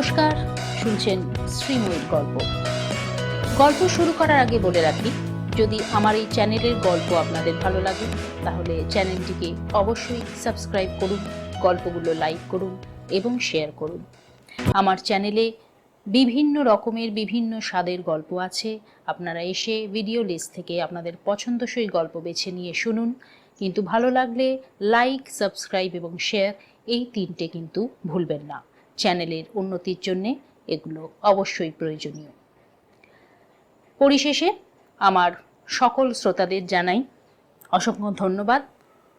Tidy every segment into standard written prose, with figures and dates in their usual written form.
নমস্কার, শুনছেন শ্রীময়ীর গল্প। গল্প শুরু করার আগে বলে রাখি, যদি আমার এই চ্যানেলের গল্প আপনাদের ভালো লাগে তাহলে চ্যানেলটিকে অবশ্যই সাবস্ক্রাইব করুন, গল্পগুলো লাইক করুন এবং শেয়ার করুন। আমার চ্যানেলে বিভিন্ন রকমের বিভিন্ন স্বাদের গল্প আছে। আপনারা এসে ভিডিও লিস্ট থেকে আপনাদের পছন্দসই গল্প বেছে নিয়ে শুনুন, কিন্তু ভালো লাগলে লাইক, সাবস্ক্রাইব এবং শেয়ার এই তিনটে কিন্তু ভুলবেন না। চ্যানেলের উন্নতির জন্যে এগুলো অবশ্যই প্রয়োজনীয়। পরিশেষে আমার সকল শ্রোতাদের জানাই অসংখ্য ধন্যবাদ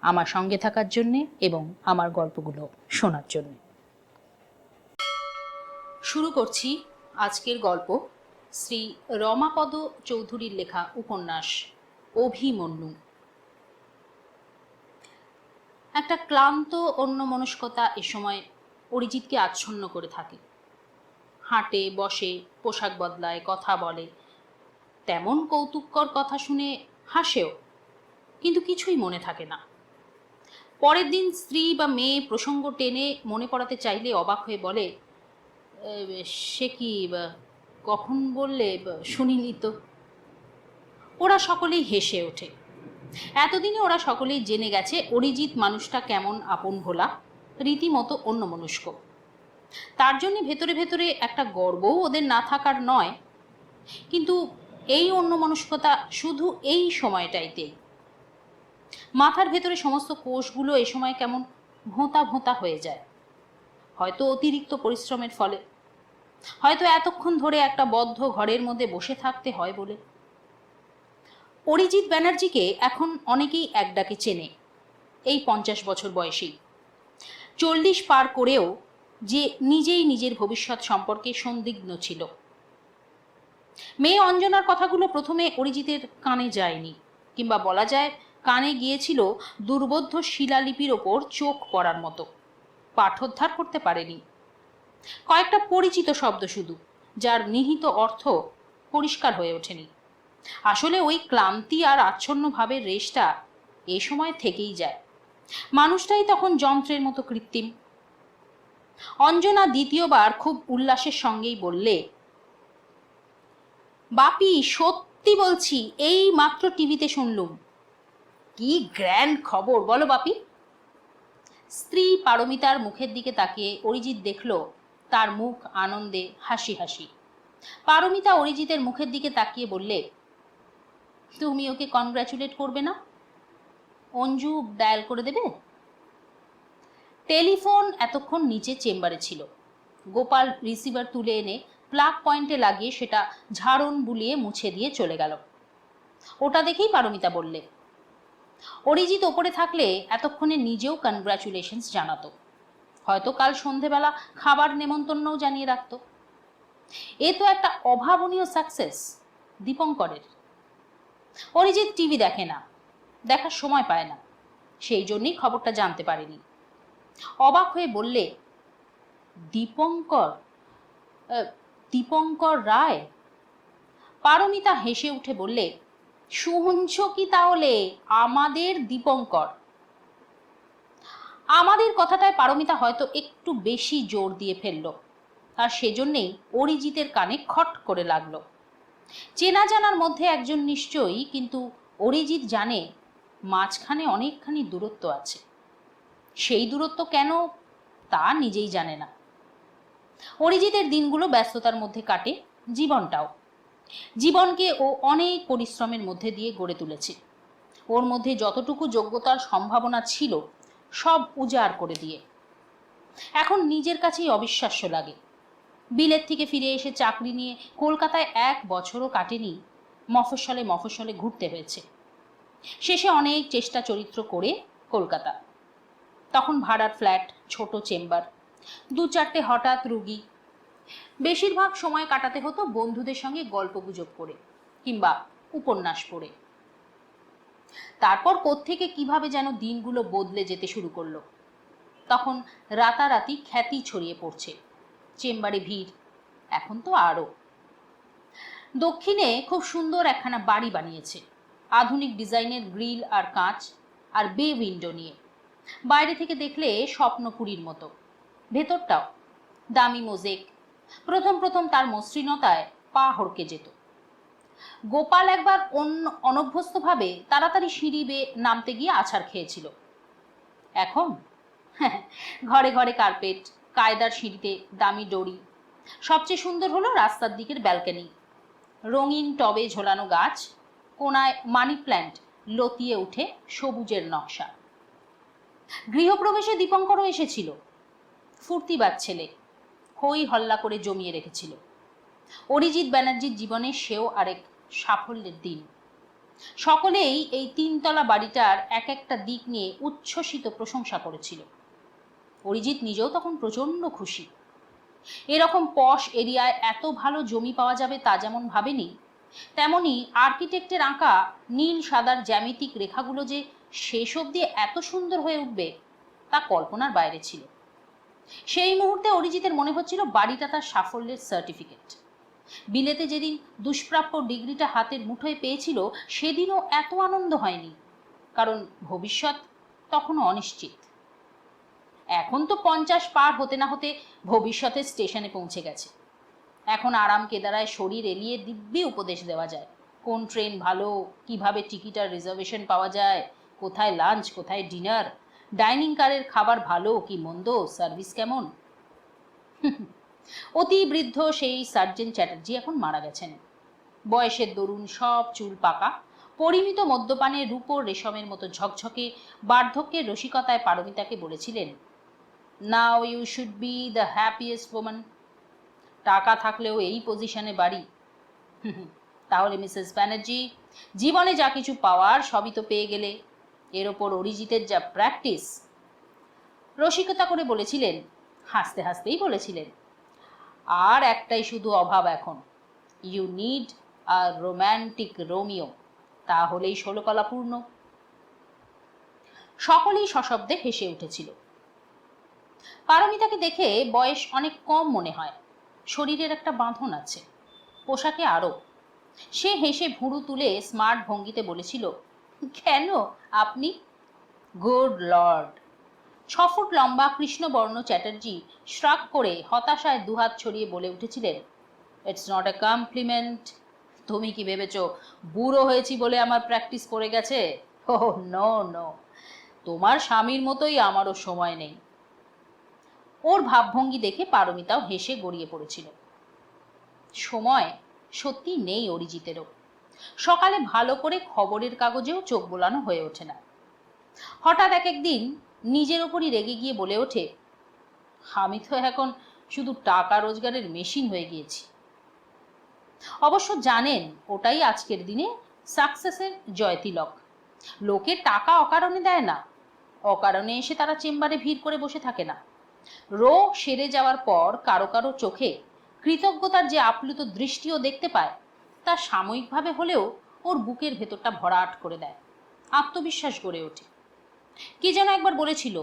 আমার সঙ্গে থাকার জন্যে এবং আমার গল্পগুলো শোনার জন্য। শুরু করছি আজকের গল্প শ্রী রমাপদ চৌধুরীর লেখা উপন্যাস অভিমন্যু। একটা ক্লান্ত অন্যমনস্কতা এ সময় অরিজিৎকে আচ্ছন্ন করে থাকে। হাঁটে, বসে, পোশাক বদলায়, কথা বলে, তেমন কৌতুককর কথা শুনে হাসেও, কিন্তু কিছুই মনে থাকে না। পরের দিন স্ত্রী বা মেয়ে প্রসঙ্গ টেনে মনে পড়াতে চাইলে অবাক হয়ে বলে, সে কি, কখন বললে, শুনিনি তো। ওরা সকলেই হেসে ওঠে। এতদিনে ওরা সকলেই জেনে গেছে অরিজিৎ মানুষটা কেমন আপন ভোলা, রীতিমতো অন্যমনস্ক। তার জন্য ভেতরে ভেতরে একটা গর্বও ওদের না থাকার নয়, কিন্তু এই অন্যমনস্কতা শুধু এই সময়টাইতেই। মাথার ভেতরে সমস্ত কোষগুলো এ সময় কেমন ভোঁতা ভোঁতা হয়ে যায়, হয়তো অতিরিক্ত পরিশ্রমের ফলে, হয়তো এতক্ষণ ধরে একটা বদ্ধ ঘরের মধ্যে বসে থাকতে হয় বলে। অরিজিৎ ব্যানার্জিকে এখন অনেকেই এক ডাকে চেনে, এই 50 বছর বয়সী। 40 পার করেও যে নিজেই নিজের ভবিষ্যৎ সম্পর্কে সন্দিগ্ধ ছিল। মেয়ে অঞ্জনার কথাগুলো প্রথমে অরিজিতের কানে যায়নি, কিংবা বলা যায় কানে গিয়েছিল দুর্বোধ্য শিলালিপির ওপর চোখ পড়ার মতো, পাঠোদ্ধার করতে পারেনি। কয়েকটা পরিচিত শব্দ শুধু, যার নিহিত অর্থ পরিষ্কার হয়ে ওঠেনি। আসলে ওই ক্লান্তি আর আচ্ছন্ন ভাবের রেশটা এ সময় থেকেই যায়। মানুষটাই তখন যন্ত্রের মতো কৃত্রিম। অঞ্জনা দ্বিতীয়বার খুব উল্লাসের সঙ্গেই বললে, বাপি, সত্যি বলছি, এই মাত্র টিভিতে শুনলুম। কি গ্র্যান্ড খবর, বলো বাপি। স্ত্রী পারমিতার মুখের দিকে তাকিয়ে অরিজিৎ দেখল তার মুখ আনন্দে হাসি হাসি। পারমিতা অরিজিতের মুখের দিকে তাকিয়ে বললে, তুমি ওকে কনগ্রাচুলেট করবে না? অঞ্জু ডায়াল করে দেবে। টেলিফোন এতক্ষণ নিচে চেম্বারে ছিল। গোপাল রিসিভার তুলে এনে প্লাগ পয়েন্টে লাগিয়ে সেটা ঝাড়ন বুলিয়ে মুছে দিয়ে চলে গেল। ওটা দেখেই পারমিতা বললে, অরিজিৎ ওপরে থাকলে এতক্ষণে নিজেও কনগ্রাচুলেশনস জানাতো, হয়তো কাল সন্ধেবেলা খাবার নেমন্তন্নও জানিয়ে রাখত। এ তো একটা অভাবনীয় সাকসেস দীপঙ্করের। অরিজিৎ টিভি দেখে না, দেখার সময় পায় না, সেই জন্যই খবরটা জানতে পারেনি। অবাক হয়ে বললে, দীপঙ্কর? দীপঙ্কর রায়? পারমিতা হেসে উঠে বললে, শুনছ কি তাহলে, আমাদের দীপঙ্কর। আমাদের কথাটায় পারমিতা হয়তো একটু বেশি জোর দিয়ে ফেলল, আর সেজন্যেই অরিজিতের কানে খট করে লাগলো। চেনা জানার মধ্যে একজন নিশ্চয়ই, কিন্তু অরিজিৎ জানে মাঝখানে অনেকখানি দূরত্ব আছে। সেই দূরত্ব কেন তা নিজেই জানে না। অরিজিতের দিনগুলো ব্যস্ততার মধ্যে কাটে, জীবনটাও। জীবনকে ও অনেক পরিশ্রমের মধ্যে দিয়ে গড়ে তুলেছে। ওর মধ্যে যতটুকু যোগ্যতার সম্ভাবনা ছিল সব উজাড় করে দিয়ে। এখন নিজের কাছেই অবিশ্বাস্য লাগে, বিলেত থেকে ফিরে এসে চাকরি নিয়ে কলকাতায় 1 বছরও কাটেনি, মফস্বলে মফস্বলে ঘুরতে হয়েছে। শেষে অনেক চেষ্টা চরিত্র করে কলকাতা। তখন ভাড়ার ফ্ল্যাট, ছোট চেম্বার, 2-4টে হঠাৎ রুগী। বেশিরভাগ সময় কাটাতে হতো বন্ধুদের সঙ্গে গল্পগুজব করে কিংবা উপন্যাস পড়ে। তারপর কোত্থেকে কিভাবে যেন দিনগুলো বদলে যেতে শুরু করলো। তখন রাতারাতি খ্যাতি ছড়িয়ে পড়ছে, চেম্বারে ভিড়, এখন তো আরও। দক্ষিণে খুব সুন্দর একখানা বাড়ি বানিয়েছে, আধুনিক ডিজাইনের গ্রিল আর কাঁচ আর বে উইন্ডো নিয়ে। বাইরে থেকে দেখলে স্বপ্নপুরীর মতো, ভেতরটাও দামি মোজেক, প্রথম প্রথম তার মসৃণতায় পা হড়কে যেত। গোপাল একবার অনভ্যস্তভাবে তাড়াতাড়ি সিঁড়ি বেয়ে নামতে গিয়ে আছাড় খেয়েছিল। এখন ঘরে ঘরে কার্পেট, কায়দার সিঁড়িতে দামি দড়ি, সবচেয়ে সুন্দর হলো রাস্তার দিকের ব্যালকনি, রঙিন টবে ঝোলানো গাছ, কোনায় মানি প্ল্যান্ট লতিয়ে উঠে সবুজের নকশা। গৃহপ্রবেশে দীপঙ্করও এসেছিল, ফুর্তিবাজ ছেলে, হই হল্লা করে জমিয়ে রেখেছিল। অরিজিৎ ব্যানার্জির জীবনে সেও আরেক সাফল্যের দিন। সকলেই এই তিনতলা বাড়িটার এক একটা দিক নিয়ে উচ্ছ্বসিত প্রশংসা করেছিল। অরিজিৎ নিজেও তখন প্রচণ্ড খুশি। এরকম পশ এরিয়ায় এত ভালো জমি পাওয়া যাবে তা যেমন ভাবেনি, তেমনি আর্কিটেক্টের আঁকা নীল সাদার জ্যামিতিক রেখাগুলো যে শেষ অবধি এত সুন্দর হয়ে উঠবে তা কল্পনার বাইরে ছিল। সেই মুহূর্তে অরিজিতের মনে হচ্ছিল বাড়িটা তার সাফল্যের সার্টিফিকেট। বিলেতে যেদিন দুষ্প্রাপ্য ডিগ্রিটা হাতের মুঠোয় পেয়েছিল সেদিনও এত আনন্দ হয়নি, কারণ ভবিষ্যৎ তখনও অনিশ্চিত। এখন তো 50 পার হতে না হতে ভবিষ্যতের স্টেশনে পৌঁছে গেছে। এখন আরাম কেদারায় শরীর এলিয়ে দিব্যি উপদেশ দেওয়া যায়, কোন ট্রেন ভালো, কিভাবে টিকিট আর রিজার্ভেশন পাওয়া যায়, কোথায় লাঞ্চ, কোথায় ডিনার, ডাইনিং কারের খাবার ভালো কি মন্দ, সার্ভিস কেমন। অতি বৃদ্ধ সেই সার্জেন্ট চ্যাটার্জি এখন মারা গেছেন। বয়সের দরুন সব চুল পাকা, পরিমিত মদ্যপানে রূপোর রেশমের মতো ঝকঝকে বার্ধক্যের রসিকতায় পারমিতাকে বলেছিলেন, now you should be the happiest woman. টাকা থাকলেও এই পজিশনে বাড়ি। তাহলে মিসেস ব্যানার্জি, জীবনে যা কিছু পাওয়ার সবই তো পেয়ে গেলে, এর ওপর অরিজিতের যা প্র্যাকটিস। রসিকতা করে বলেছিলেন, হাসতে হাসতেই বলেছিলেন, আর একটাই শুধু অভাব এখন, you need a romantic Romeo, তাহলেই 16 কলা পূর্ণ। সকলেই সশব্দে হেসে উঠেছিল। পারমিতাকে দেখে বয়স অনেক কম মনে হয়, শরীরের একটা বাঁধন আছে, পোশাকে আরও। সে হেসে ভুরু তুলে স্মার্ট ভঙ্গিতে বলেছিল, কেন আপনি? Good Lord. 6 ফুট লম্বা কৃষ্ণবর্ণ চ্যাটার্জি শ্রাগ করে হতাশায় দুহাত ছড়িয়ে বলে উঠেছিলেন, ইটস নট এ কমপ্লিমেন্ট। তুমি কি ভেবেছ বুড়ো হয়েছি বলে আমার প্র্যাকটিস পড়ে গেছে? ওহ নো নো, তোমার স্বামীর মতোই আমারও সময় নেই। ওর ভাবভঙ্গি দেখে পারমিতাও হেসে গড়িয়ে পড়েছিল। সময় সত্যি নেই অরিজিতেরও। সকালে ভালো করে খবরের কাগজেও চোখ বোলানো হয়ে ওঠে না। হঠাৎ এক একদিন নিজের ওপরই রেগে গিয়ে বলে ওঠে, আমি তো এখন শুধু টাকা রোজগারের মেশিন হয়ে গিয়েছি। অবশ্য জানেন ওটাই আজকের দিনে সাকসেসের জয়তিলক। লোকে টাকা অকারণে দেয় না, অকারণে এসে তারা চেম্বারে ভিড় করে বসে থাকে না। রোগ সেরে যাওয়ার পর কারো কারো চোখে কৃতজ্ঞতার যে আপ্লুত দৃষ্টিও দেখতে পায়, তা সাময়িকভাবে হলেও ওর বুকের ভেতরটা ভরাট করে দেয়, আত্মবিশ্বাস গড়ে ওঠে। কে যেন একবার বলেছিল,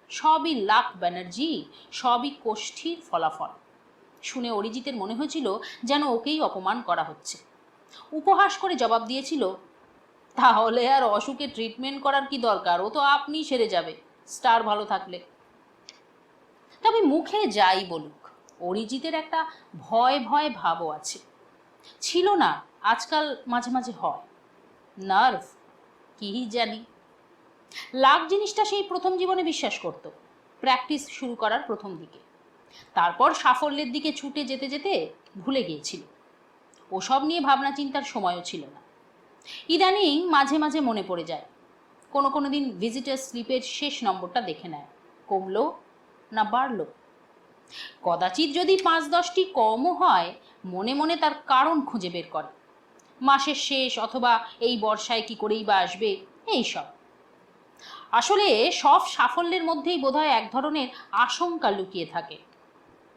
সবই লাক ব্যানার্জি, সবই কোষ্ঠীর ফলাফল। শুনে অরিজিতের মনে হয়েছিল যেন ওকেই অপমান করা হচ্ছে। উপহাস করে জবাব দিয়েছিল, তাহলে আর অসুখে ট্রিটমেন্ট করার কি দরকার, ও তো আপনিই সেরে যাবে, স্টার ভালো থাকলে। তবে মুখে যাই বলুক, অরিজিতের একটা ভয় ভয় ভাবও আছে। ছিল না, আজকাল মাঝে মাঝে হয়। নার্ভ কি জানি। লাক জিনিসটা সেই প্রথম জীবনে বিশ্বাস করত, প্র্যাকটিস শুরু করার প্রথম দিকে। তারপর সাফল্যের দিকে ছুটে যেতে যেতে ভুলে গিয়েছিল। ওসব নিয়ে ভাবনা চিন্তার সময়ও ছিল না। ইদানিং মাঝে মাঝে মনে পড়ে যায়, কোনো দিন ভিজিটার স্লিপের শেষ নম্বরটা দেখে নেয়, কমলো না বাড়লো। কদাচিৎ যদি 5-10টি কমও হয়, মনে মনে তার কারণ খুঁজে বের করে, মাসের শেষ অথবা এই বর্ষায় কি করেই বা আসবে, এইসব। আসলে সব সাফল্যের মধ্যেই বোধহয় এক ধরনের আশঙ্কা লুকিয়ে থাকে।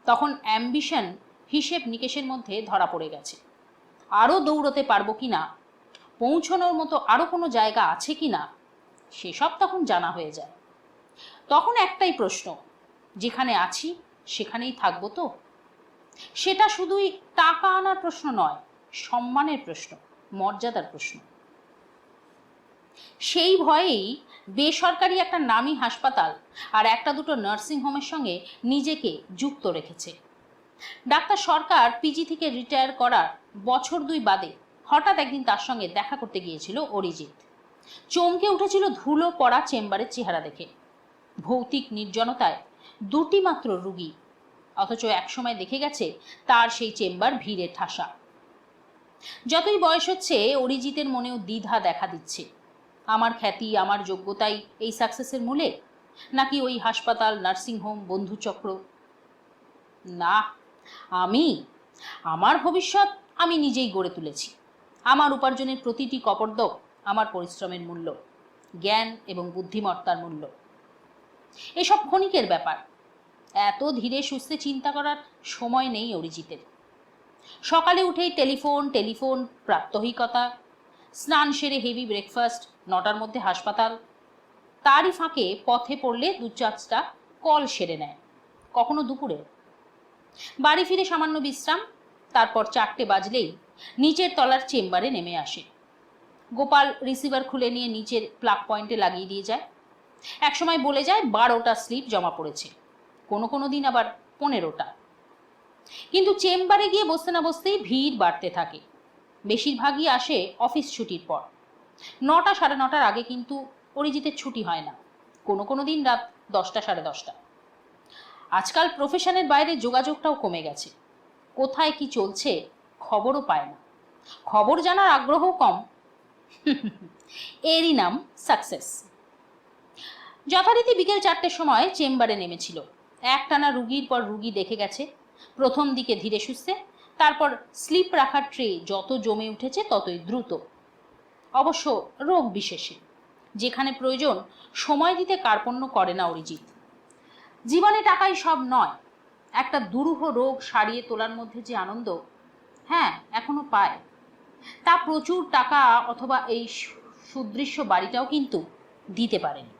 তখন অ্যাম্বিশন হিসেব নিকেশের মধ্যে ধরা পড়ে গেছে। আরও দৌড়তে পারবো কিনা, পৌঁছানোর মতো আরও কোনো জায়গা আছে কিনা, সেসব তখন জানা হয়ে যায়। তখন একটাই প্রশ্ন, যেখানে আছি সেখানেই থাকবো তো? সেটা শুধুই টাকা আনার প্রশ্ন নয়, সম্মানের প্রশ্ন, মর্যাদার প্রশ্ন। সেই ভয়েই বেসরকারি একটা নামী হাসপাতাল আর একটা দুটো নার্সিং হোমের সঙ্গে নিজেকে যুক্ত রেখেছে। ডাক্তার সরকার পিজি থেকে রিটায়ার করার বছর 2 বাদে হঠাৎ একদিন তার সঙ্গে দেখা করতে গিয়েছিল অরিজিৎ। চমকে উঠেছিল ধুলো পড়া চেম্বারের চেহারা দেখে। ভৌতিক নির্জনতায় 2টি মাত্র রুগী, অথচ একসময় দেখে গেছে তার সেই চেম্বার ভিড়ে ঠাসা। যতই বয়স হচ্ছে অরিজিতের মনেও দ্বিধা দেখা দিচ্ছে। আমার খ্যাতি, আমার যোগ্যতাই এই সাকসেসের মূলে, নাকি ওই হাসপাতাল, নার্সিংহোম, বন্ধুচক্র? না, আমার ভবিষ্যৎ আমি নিজেই গড়ে তুলেছি। আমার উপার্জনের প্রতিটি কপর্দক আমার পরিশ্রমের মূল্য, জ্ঞান এবং বুদ্ধিমত্তার মূল্য। এসব ক্ষণিকের ব্যাপার। এত ধীরে সুস্থে চিন্তা করার সময় নেই অরিজিতের। সকালে উঠেই টেলিফোন, প্রাত্যহিকতা, স্নান সেরে হেভি ব্রেকফাস্ট, 9টার মধ্যে হাসপাতাল। তারই ফাঁকে পথে পড়লে 2-4টা কল সেরে নেয়, কখনো দুপুরে। বাড়ি ফিরে সামান্য বিশ্রাম, তারপর 4টে বাজলেই নিচের তলার চেম্বারে নেমে আসে। গোপাল রিসিভার খুলে নিয়ে নিচের প্লাগ পয়েন্টে লাগিয়ে দিয়ে যায়। একসময় বলে যায় 12টা স্লিপ জমা পড়েছে, কোনো দিন আবার 15টা। কিন্তু চেম্বারে গিয়ে বসতে না বসতেই ভিড় বাড়তে থাকে। বেশিরভাগই আসে অফিস ছুটির পর। 9টা, 9:30টার আগে কিন্তু অরিজিতের ছুটি হয় না, কোনো দিন রাত 10টা, 10:30টা। আজকাল প্রফেশনের বাইরে যোগাযোগটাও কমে গেছে। কোথায় কি চলছে খবরও পায় না, খবর জানার আগ্রহ কম। এরই নাম সাকসেস। যথারীতি বিকেল 4টের সময় চেম্বারে নেমেছিল। একটানা রুগীর পর রুগী দেখে গেছে। প্রথম দিকে ধীরে সুস্থে, তারপর স্লিপ রাখার ট্রে যত জমে উঠেছে ততই দ্রুত। অবশ্য রোগ বিশেষে, যেখানে প্রয়োজন সময় দিতে কার্পণ্য করে না অরিজিৎ। জীবনে টাকাই সব নয়, একটা দুরূহ রোগ সারিয়ে তোলার মধ্যে যে আনন্দ, হ্যাঁ, এখনো পায়, তা প্রচুর টাকা অথবা এই সুদৃশ্য বাড়িটাও কিন্তু দিতে পারেনি।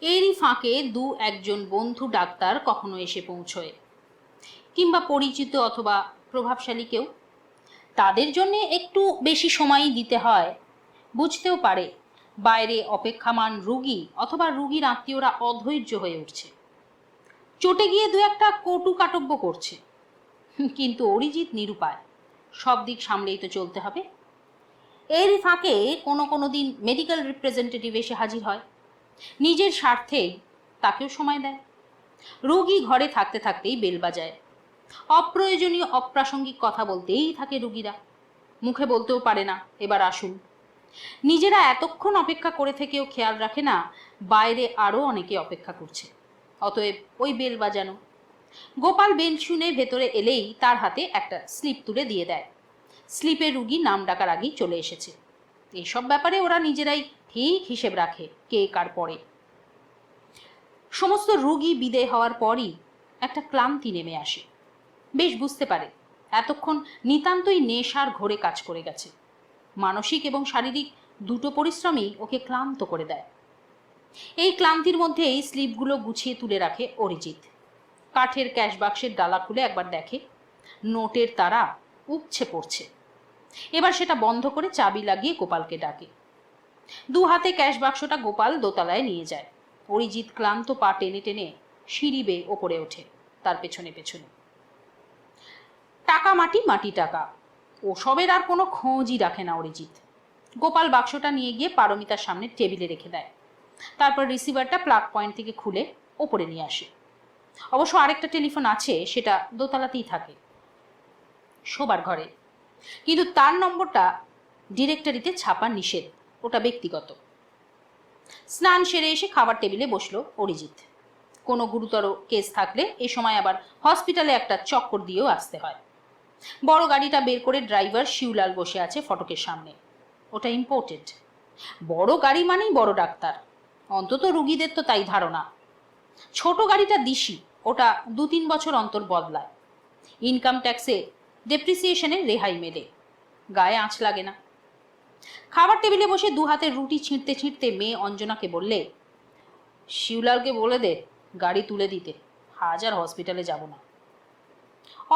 এরই ফাঁকে 2-1জন বন্ধু ডাক্তার কখনো এসে পৌঁছয়, কিংবা পরিচিত অথবা প্রভাবশালী কেউ। তাদের জন্য একটু বেশি সময়ই দিতে হয়। বুঝতেও পারে বাইরে অপেক্ষামান রুগী অথবা রুগীর আত্মীয়রা অধৈর্য হয়ে উঠছে, চটে গিয়ে 2-একটা কটু কাটব্য করছে। কিন্তু অরিজিৎ নিরুপায়, সব দিক সামলেই তো চলতে হবে। এরই ফাঁকে কোনো দিন মেডিকেল রিপ্রেজেন্টেটিভ এসে হাজির হয়, নিজের স্বার্থেই তাকেও সময় দেয়। রোগী ঘরে থাকতে থাকতেই বেল বাজায়। অপ্রয়োজনীয় অপ্রাসঙ্গিক কথা বলতেই থাকে রুগীরা, মুখে বলতেও পারে না এবার আসুন। নিজেরা এতক্ষণ অপেক্ষা করে থেকেও খেয়াল রাখে না বাইরে আরও অনেকে অপেক্ষা করছে, অতএব ওই বেল বাজানো। গোপাল বেল শুনে ভেতরে এলেই তার হাতে একটা স্লিপ তুলে দিয়ে দেয়। স্লিপে রুগী নাম ডাকার আগেই চলে এসেছে। এইসব ব্যাপারে ওরা নিজেরাই ঠিক হিসেব রাখে কে কার পরে। সমস্ত রুগী বিদায় হওয়ার পরই একটা ক্লান্তি নেমে আসে। বেশ বুঝতে পারে এতক্ষণ নিতান্তই নেশার ঘোরে কাজ করে গেছে। মানসিক এবং শারীরিক দুটো পরিশ্রমই ওকে ক্লান্ত করে দেয়। এই ক্লান্তির মধ্যেই স্লিপগুলো গুছিয়ে তুলে রাখে অরিজিৎ। কাঠের ক্যাশ বাক্সের ডালা খুলে একবার দেখে, নোটের তারা উপছে পড়ছে। এবার সেটা বন্ধ করে চাবি লাগিয়ে গোপালকে ডাকে। 2 হাতে ক্যাশ বাক্সটা গোপাল দোতলায় নিয়ে যায়। অরিজিৎ ক্লান্ত পা টেনে টেনে সিঁড়ি বেয়ে ওপরে ওঠে তার পেছনে পেছনে। টাকা মাটি টাকা, ওসবের আর কোনো খোঁজই রাখে না অরিজিৎ। গোপাল বাক্সটা নিয়ে গিয়ে পারমিতার সামনে টেবিলে রেখে দেয়। তারপর রিসিভারটা প্লাগ পয়েন্ট থেকে খুলে ওপরে নিয়ে আসে। অবশ্য আরেকটা টেলিফোন আছে, সেটা দোতলাতেই থাকে, শোবার ঘরে। কিন্তু তার নম্বরটা ডিরেক্টরিতে ছাপা নিষেধ, ওটা ব্যক্তিগত। স্নান সেরে এসে খাবার টেবিলে বসলো অরিজিৎ। কোনো গুরুতর কেস থাকলে এ সময় আবার হসপিটালে একটা চক্কর দিয়েও আসতে হয়। বড় গাড়িটা বের করে ড্রাইভার শিউলাল বসে আছে ফটকের সামনে। ওটা ইম্পোর্টেড। বড় গাড়ি মানেই বড় ডাক্তার, অন্তত রুগীদের তো তাই ধারণা। ছোট গাড়িটা দিশি, ওটা 2-3 বছর অন্তর বদলায়। ইনকাম ট্যাক্সে ডেপ্রিসিয়েশনে রেহাই মেলে, গায়ে আঁচ লাগে না। খাবার টেবিলে বসে 2 হাতে রুটি ছিঁড়তে ছিঁড়তে মেয়ে অঞ্জনাকে বললে, শিউলালকে বলে দে গাড়ি তুলে দিতে, আজ আর হসপিটালে যাব না।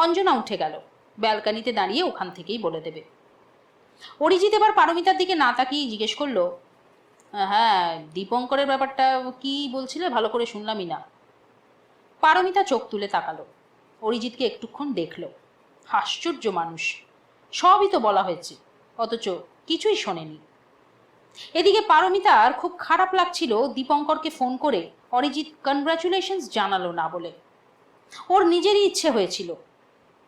অঞ্জনা উঠে গেল, ব্যালকানিতে দাঁড়িয়ে ওখান থেকেই বলে দেবে। অরিজিৎ এবার পারমিতার দিকে না তাকিয়ে জিজ্ঞেস করলো, হ্যাঁ, দীপঙ্করের ব্যাপারটা কি বলছিলে, ভালো করে শুনলামই না। পারমিতা চোখ তুলে তাকালো, অরিজিৎকে একটুক্ষণ দেখল। আশ্চর্য মানুষ, সবই তো বলা হয়েছে, অথচ কিছুই শোনেনি। এদিকে পারমিতার খুব খারাপ লাগছিল দীপঙ্করকে ফোন করে অরিজিৎ কনগ্রাচুলেশনস জানালো না বলে। ওর নিজেরই ইচ্ছে হয়েছিল,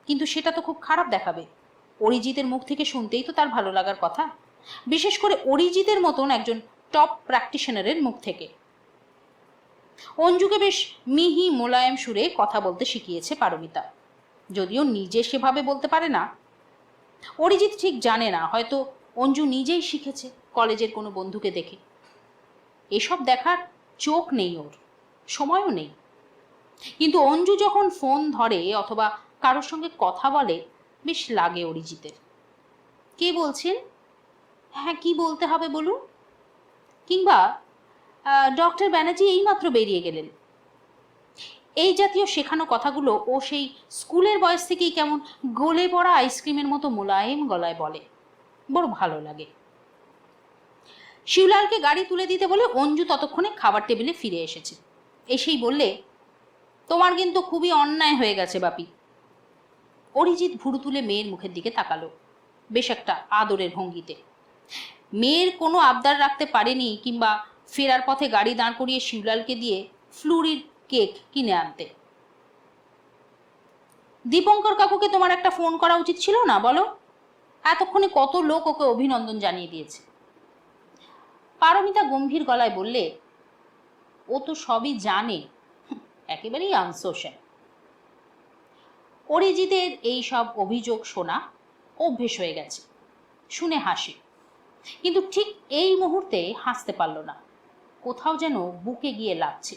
কিন্তু সেটা তো খুব খারাপ দেখাবে। অরিজিতের মুখ থেকে শুনতেই তো তার ভালো লাগার কথা, বিশেষ করে অরিজিতের মতন একজন টপ প্র্যাকটিশনারের মুখ থেকে। অঞ্জুকে বেশ মিহি মোলায়েম সুরে কথা বলতে শিখিয়েছে পারমিতা, যদিও নিজে সেভাবে বলতে পারে না। অরিজিৎ ঠিক জানে না, হয়তো অঞ্জু নিজেই শিখেছে কলেজের কোনো বন্ধুকে দেখে। এসব দেখার চোখ নেই ওর, সময়ও নেই। কিন্তু অঞ্জু যখন ফোন ধরে অথবা কারোর সঙ্গে কথা বলে, বেশ লাগে অরিজিতের। কে বলছেন? হ্যাঁ, কি বলতে হবে বলুন। কিংবা ডক্টর ব্যানার্জি এইমাত্র বেরিয়ে গেলেন। এই জাতীয় শেখানো কথাগুলো ও সেই স্কুলের বয়স থেকেই কেমন গলে পড়া আইসক্রিমের মতো মোলায়েম গলায় বলে, বড় ভালো লাগে। শিবলালকে গাড়ি তুলে দিতে বলে অঞ্জু ততক্ষণে খাবার টেবিলে ফিরে এসেছে। এসেই বললে, তোমার কিন্তু খুবই অন্যায় হয়ে গেছে বাপি। অরিজিৎ ভুরু তুলে মেয়ের মুখের দিকে তাকালো, বেশ একটা আদরের ভঙ্গিতে। মেয়ের কোনো আবদার রাখতে পারেনি, কিংবা ফেরার পথে গাড়ি দাঁড় করিয়ে শিবলালকে দিয়ে ফ্লুরির কেক কিনে আনতে। দীপঙ্কর কাকুকে তোমার একটা ফোন করা উচিত ছিল না বলো? এতক্ষণে কত লোক ওকে অভিনন্দন জানিয়ে দিয়েছে। পারমিতা গম্ভীর গলায় বললে, ও তো সবই জানে, একেবারেই আনসোশ্যাল। অরিজিতের এই সব অভিযোগ শোনা অভ্যেস হয়ে গেছে, শুনে হাসে। কিন্তু ঠিক এই মুহূর্তে হাসতে পারল না, কোথাও যেন বুকে গিয়ে লাগছে।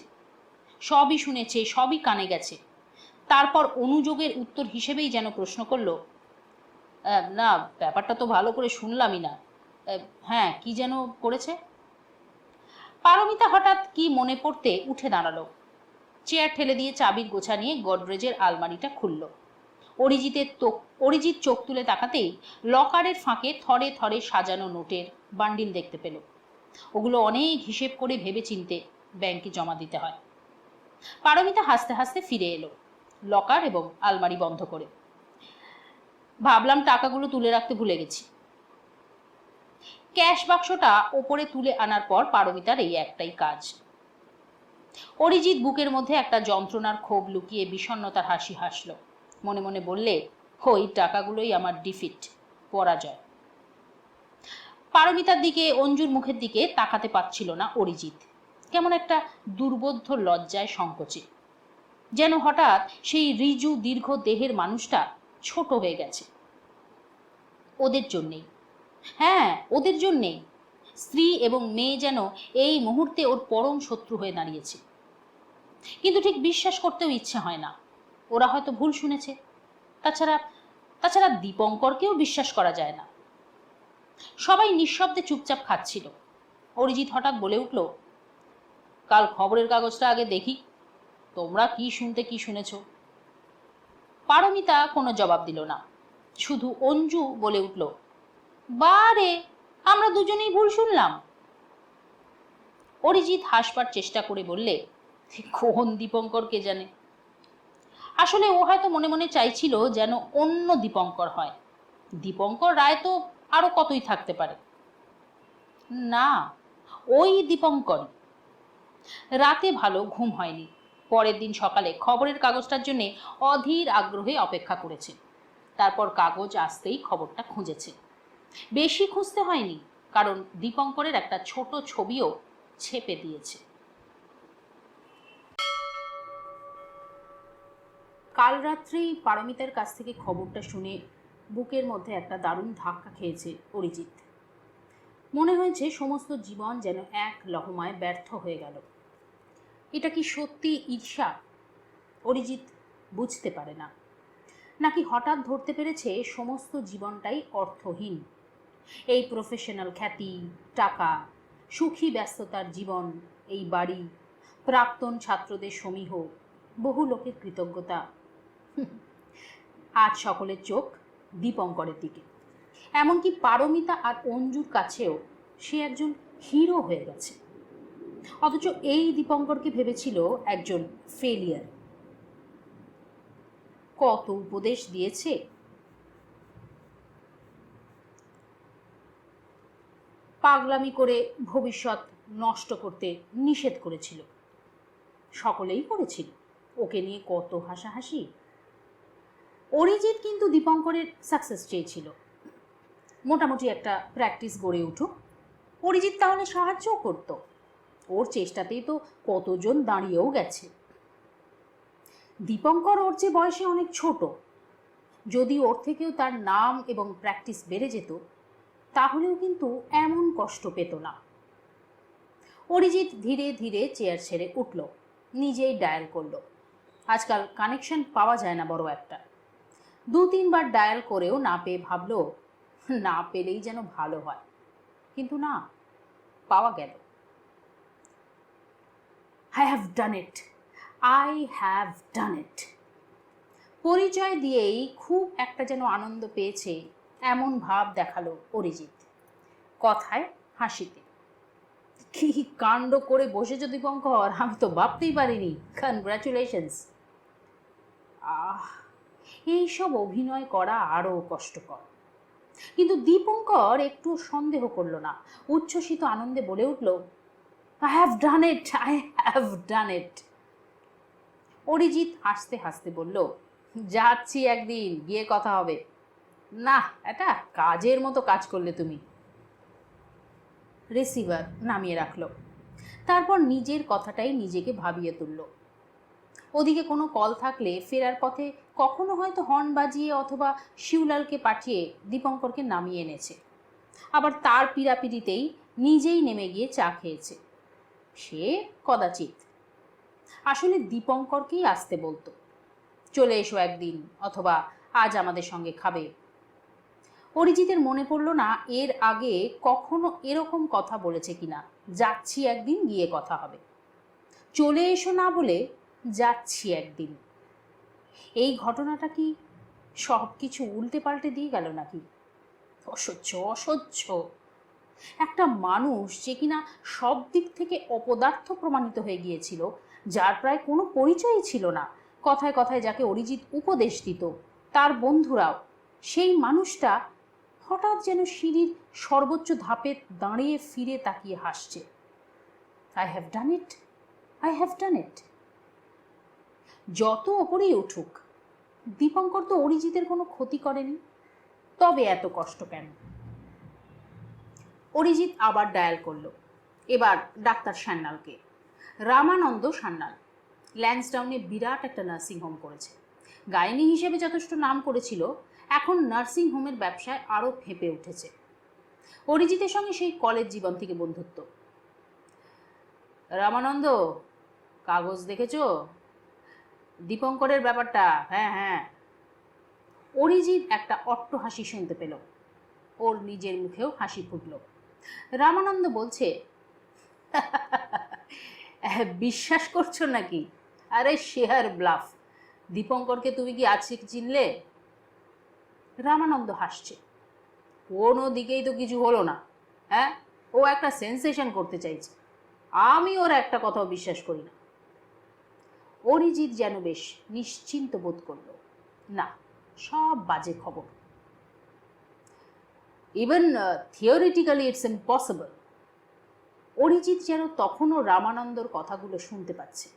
সবই শুনেছে, সবই কানে গেছে, তারপর অনুযোগের উত্তর হিসেবেই যেন প্রশ্ন করল, না ব্যাপারটা তো ভালো করে শুনলামই না। হ্যাঁ, কি যেন করেছে? পারমিতা হঠাৎ কি মনে পড়তে উঠে দাঁড়ালো, চেয়ার ঠেলে দিয়ে চাবির গোছা নিয়ে গডরেজের আলমারিটা খুলল। অরিজিৎ চোখ তুলে তাকাতেই লকারের ফাঁকে থরে থরে সাজানো নোটের বান্ডিল দেখতে পেল। ওগুলো অনেক হিসেব করে ভেবে চিনতে ব্যাংকে জমা দিতে হয়। পারমিতা হাসতে হাসতে ফিরে এলো, লকার এবং আলমারি বন্ধ করে। ভাবলাম টাকাগুলো তুলে রাখতে ভুলে গেছি। ক্যাশ বাক্সটা ওপরে তুলে আনার পর পারমিতার এই একটাই কাজ। অরিজিৎ বুকের মধ্যে একটা যন্ত্রণার ক্ষোভ লুকিয়ে বিষণ্ণতার হাসি হাসল, মনে মনে বললে, ওই টাকাগুলোই আমার ডিফিট, পরাজয়। পারমিতার দিকে, অঞ্জুর মুখের দিকে তাকাতে পারছিল না অরিজিৎ, কেমন একটা দুর্বোধ্য লজ্জায় সংকোচে, যেন হঠাৎ সেই রিজু দীর্ঘ দেহের মানুষটা ছোট হয়ে গেছে। ওদের জন্যেই, হ্যাঁ ওদের জন্যেই, স্ত্রী এবং মেয়ে যেন এই মুহূর্তে ওর পরম শত্রু হয়ে দাঁড়িয়েছে। কিন্তু ঠিক বিশ্বাস করতেও ইচ্ছে হয় না, ওরা হয়তো ভুল শুনেছে। তাছাড়া তাছাড়া দীপঙ্করকেও বিশ্বাস করা যায় না। সবাই নিঃশব্দে চুপচাপ খাচ্ছিল। অরিজিৎ হঠাৎ বলে উঠল, কাল খবরের কাগজটা আগে দেখি, তোমরা কি শুনতে কি শুনেছ। পারমিতা কোনো জবাব দিল না, শুধু অঞ্জু বলে উঠল, বারে, আমরা দুজনেই ভুল শুনলাম। অরিজিৎ হাসবার চেষ্টা করে বললে, কোন দীপঙ্কর কে জানে। আসলে ও হয়তো মনে মনে চাইছিল যেন অন্য দীপঙ্কর হয়। দীপঙ্কর রায় তো আরো কতই থাকতে পারে। না, ওই দীপঙ্কর। রাতে ভালো ঘুম হয়নি। পরের দিন সকালে খবরের কাগজটার জন্য অধীর আগ্রহে অপেক্ষা করেছে। তারপর কাগজ আসতেই খবরটা খুঁজেছে। বেশি খুঁজতে হয়নি, কারণ দীপঙ্করের একটা ছোট ছবিও ছেপে দিয়েছে। কাল রাত্রেই পারমিতার কাছ থেকে খবরটা শুনে বুকের মধ্যে একটা দারুণ ধাক্কা খেয়েছে অরিজিৎ। মনে হয়েছে সমস্ত জীবন যেন এক লহমায় ব্যর্থ হয়ে গেল। এটা কি সত্যি ঈর্ষা? অরিজিৎ বুঝতে পারে না। নাকি হঠাৎ ধরতে পেরেছে সমস্ত জীবনটাই অর্থহীন। এই প্রফেশনাল খ্যাতি, টাকা, সুখী ব্যস্ততার জীবন, এই বাড়ি, প্রাক্তন ছাত্রদের সমীহ, বহু লোকের কৃতজ্ঞতা। আজ সকলের চোখ দীপঙ্করের দিকে, এমনকি পারমিতা আর অঞ্জুর কাছেও সে একজন হিরো হয়ে গেছে, অথচ এই দীপঙ্করকে ভেবেছিল একজন ফেলিয়ার। কত উপদেশ দিয়েছে, পাগলামি করে ভবিষ্যৎ নষ্ট করতে নিষেধ করেছিল, সকলেই করেছিল, ওকে নিয়ে কত হাসাহাসি। অরিজিৎ কিন্তু দীপঙ্করের সাকসেস চেয়েছিল, মোটামুটি একটা প্র্যাকটিস গড়ে উঠুক, অরিজিৎ তাহলে সাহায্যও করত। ওর চেষ্টাতেই তো কতজন দাঁড়িয়েও গেছে। দীপঙ্কর ওর যে বয়সে অনেক ছোট, যদি ওর থেকেও তার নাম এবং প্র্যাকটিস বেড়ে যেত তাহলেও কিন্তু এমন কষ্ট পেত না। অরিজিৎ ধীরে ধীরে চেয়ার ছেড়ে উঠল, নিজেই ডায়াল করল। আজকাল কানেকশন পাওয়া যায় না বড় একটা। 2-3 বার ডায়াল করেও না পেয়ে ভাবল না পেলেই যেন ভালো হয়, কিন্তু না, পাওয়া গেল। I have done it, I have done it। পরিচয় দিয়েই খুব একটা যেন আনন্দ পেয়েছে এমন ভাব দেখালো অরিজিৎ, কথায় হাসিতে। কি কাণ্ড করে বসেছ দীপঙ্কর, আমি তো ভাবতেই পারিনি, কনগ্রাচুলেশনস। এইসব অভিনয় করা আরও কষ্টকর। কিন্তু দীপঙ্কর একটু সন্দেহ করল না, উচ্ছ্বসিত আনন্দে বলে উঠল, I have done it, I have done it। Arijit হাসতে হাসতে বলল, যাচ্ছি একদিন, গিয়ে কথা হবে। না, এটা কাজের মতো কাজ করলে তুমি। রিসিভার নামিয়ে রাখল, তারপর নিজের কথাটাই নিজেকে ভাবিয়ে তুলল। ওদিকে কোনো কল থাকলে ফেরার পথে কখনো হয়তো হর্ন বাজিয়ে অথবা শিউলালকে পাঠিয়ে দীপঙ্করকে নামিয়ে এনেছে, আবার তার পীড়াপিড়িতেই নিজেই নেমে গিয়ে চা খেয়েছে। সে কদাচিৎ। আসলে দীপঙ্করকেই আসতে বলতো, চলে এসো একদিন, অথবা আজ আমাদের সঙ্গে খাবে। অরিজিতের মনে পড়ল না এর আগে কখনো এরকম কথা বলেছে কিনা, যাচ্ছি একদিন, গিয়ে কথা হবে। চলে এসো না বলে যাচ্ছি একদিন। এই ঘটনাটা কি সব কিছু উল্টে পাল্টে দিয়ে গেল নাকি? অসহ্য, অসহ্য। একটা মানুষ যে কিনা সব দিক থেকে অপদার্থ প্রমাণিত হয়ে গিয়েছিল, যার প্রায় কোনো পরিচয়ই ছিল না, কথায় কথায় যাকে অরিজিৎ উপদেশ দিত, তার বন্ধুরাও, সেই মানুষটা হঠাৎ যেন সিঁড়ির সর্বোচ্চ ধাপে দাঁড়িয়ে ফিরে তাকিয়ে হাসছে। I have done it, I have done it. যত ওপরেই উঠুক, দীপঙ্কর তো অরিজিতের কোনো ক্ষতি করেনি, তবে এত কষ্ট কেন? অরিজিৎ আবার ডায়াল করল, এবার ডাক্তার সান্যালকে। রামানন্দ সান্যাল ল্যান্সডাউনে বিরাট একটা নার্সিংহোম করেছে। গাইনি হিসেবে যথেষ্ট নাম করেছিল, এখন নার্সিংহোমের ব্যবসায় আরও ফেঁপে উঠেছে। অরিজিতের সঙ্গে সেই কলেজ জীবন থেকে বন্ধুত্ব। রামানন্দ, কাগজ দেখেছো? দীপঙ্করের ব্যাপারটা? হ্যাঁ হ্যাঁ। অরিজিৎ একটা অট্ট হাসি শুনতে পেল, ওর নিজের মুখেও হাসি ফুটল। রামানন্দ বলছে, বিশ্বাস করছো নাকি? আরে শেয়ার ব্লাফ, দীপঙ্করকে তুমি কি আজকে চিনলে? রামানন্দ হাসছে, কোনো দিকেই তো কিছু হলো না। হ্যাঁ, ও একটা সেন্সেশন করতে চাইছে, আমি ওর একটা কথাও বিশ্বাস করি না। অরিজিৎ যেন বেশ নিশ্চিন্ত বোধ করল, না, সব বাজে খবর। Even theoretically it's impossible. Arijit যেন তখনও রামানন্দর কথাগুলো শুনতে পাচ্ছে।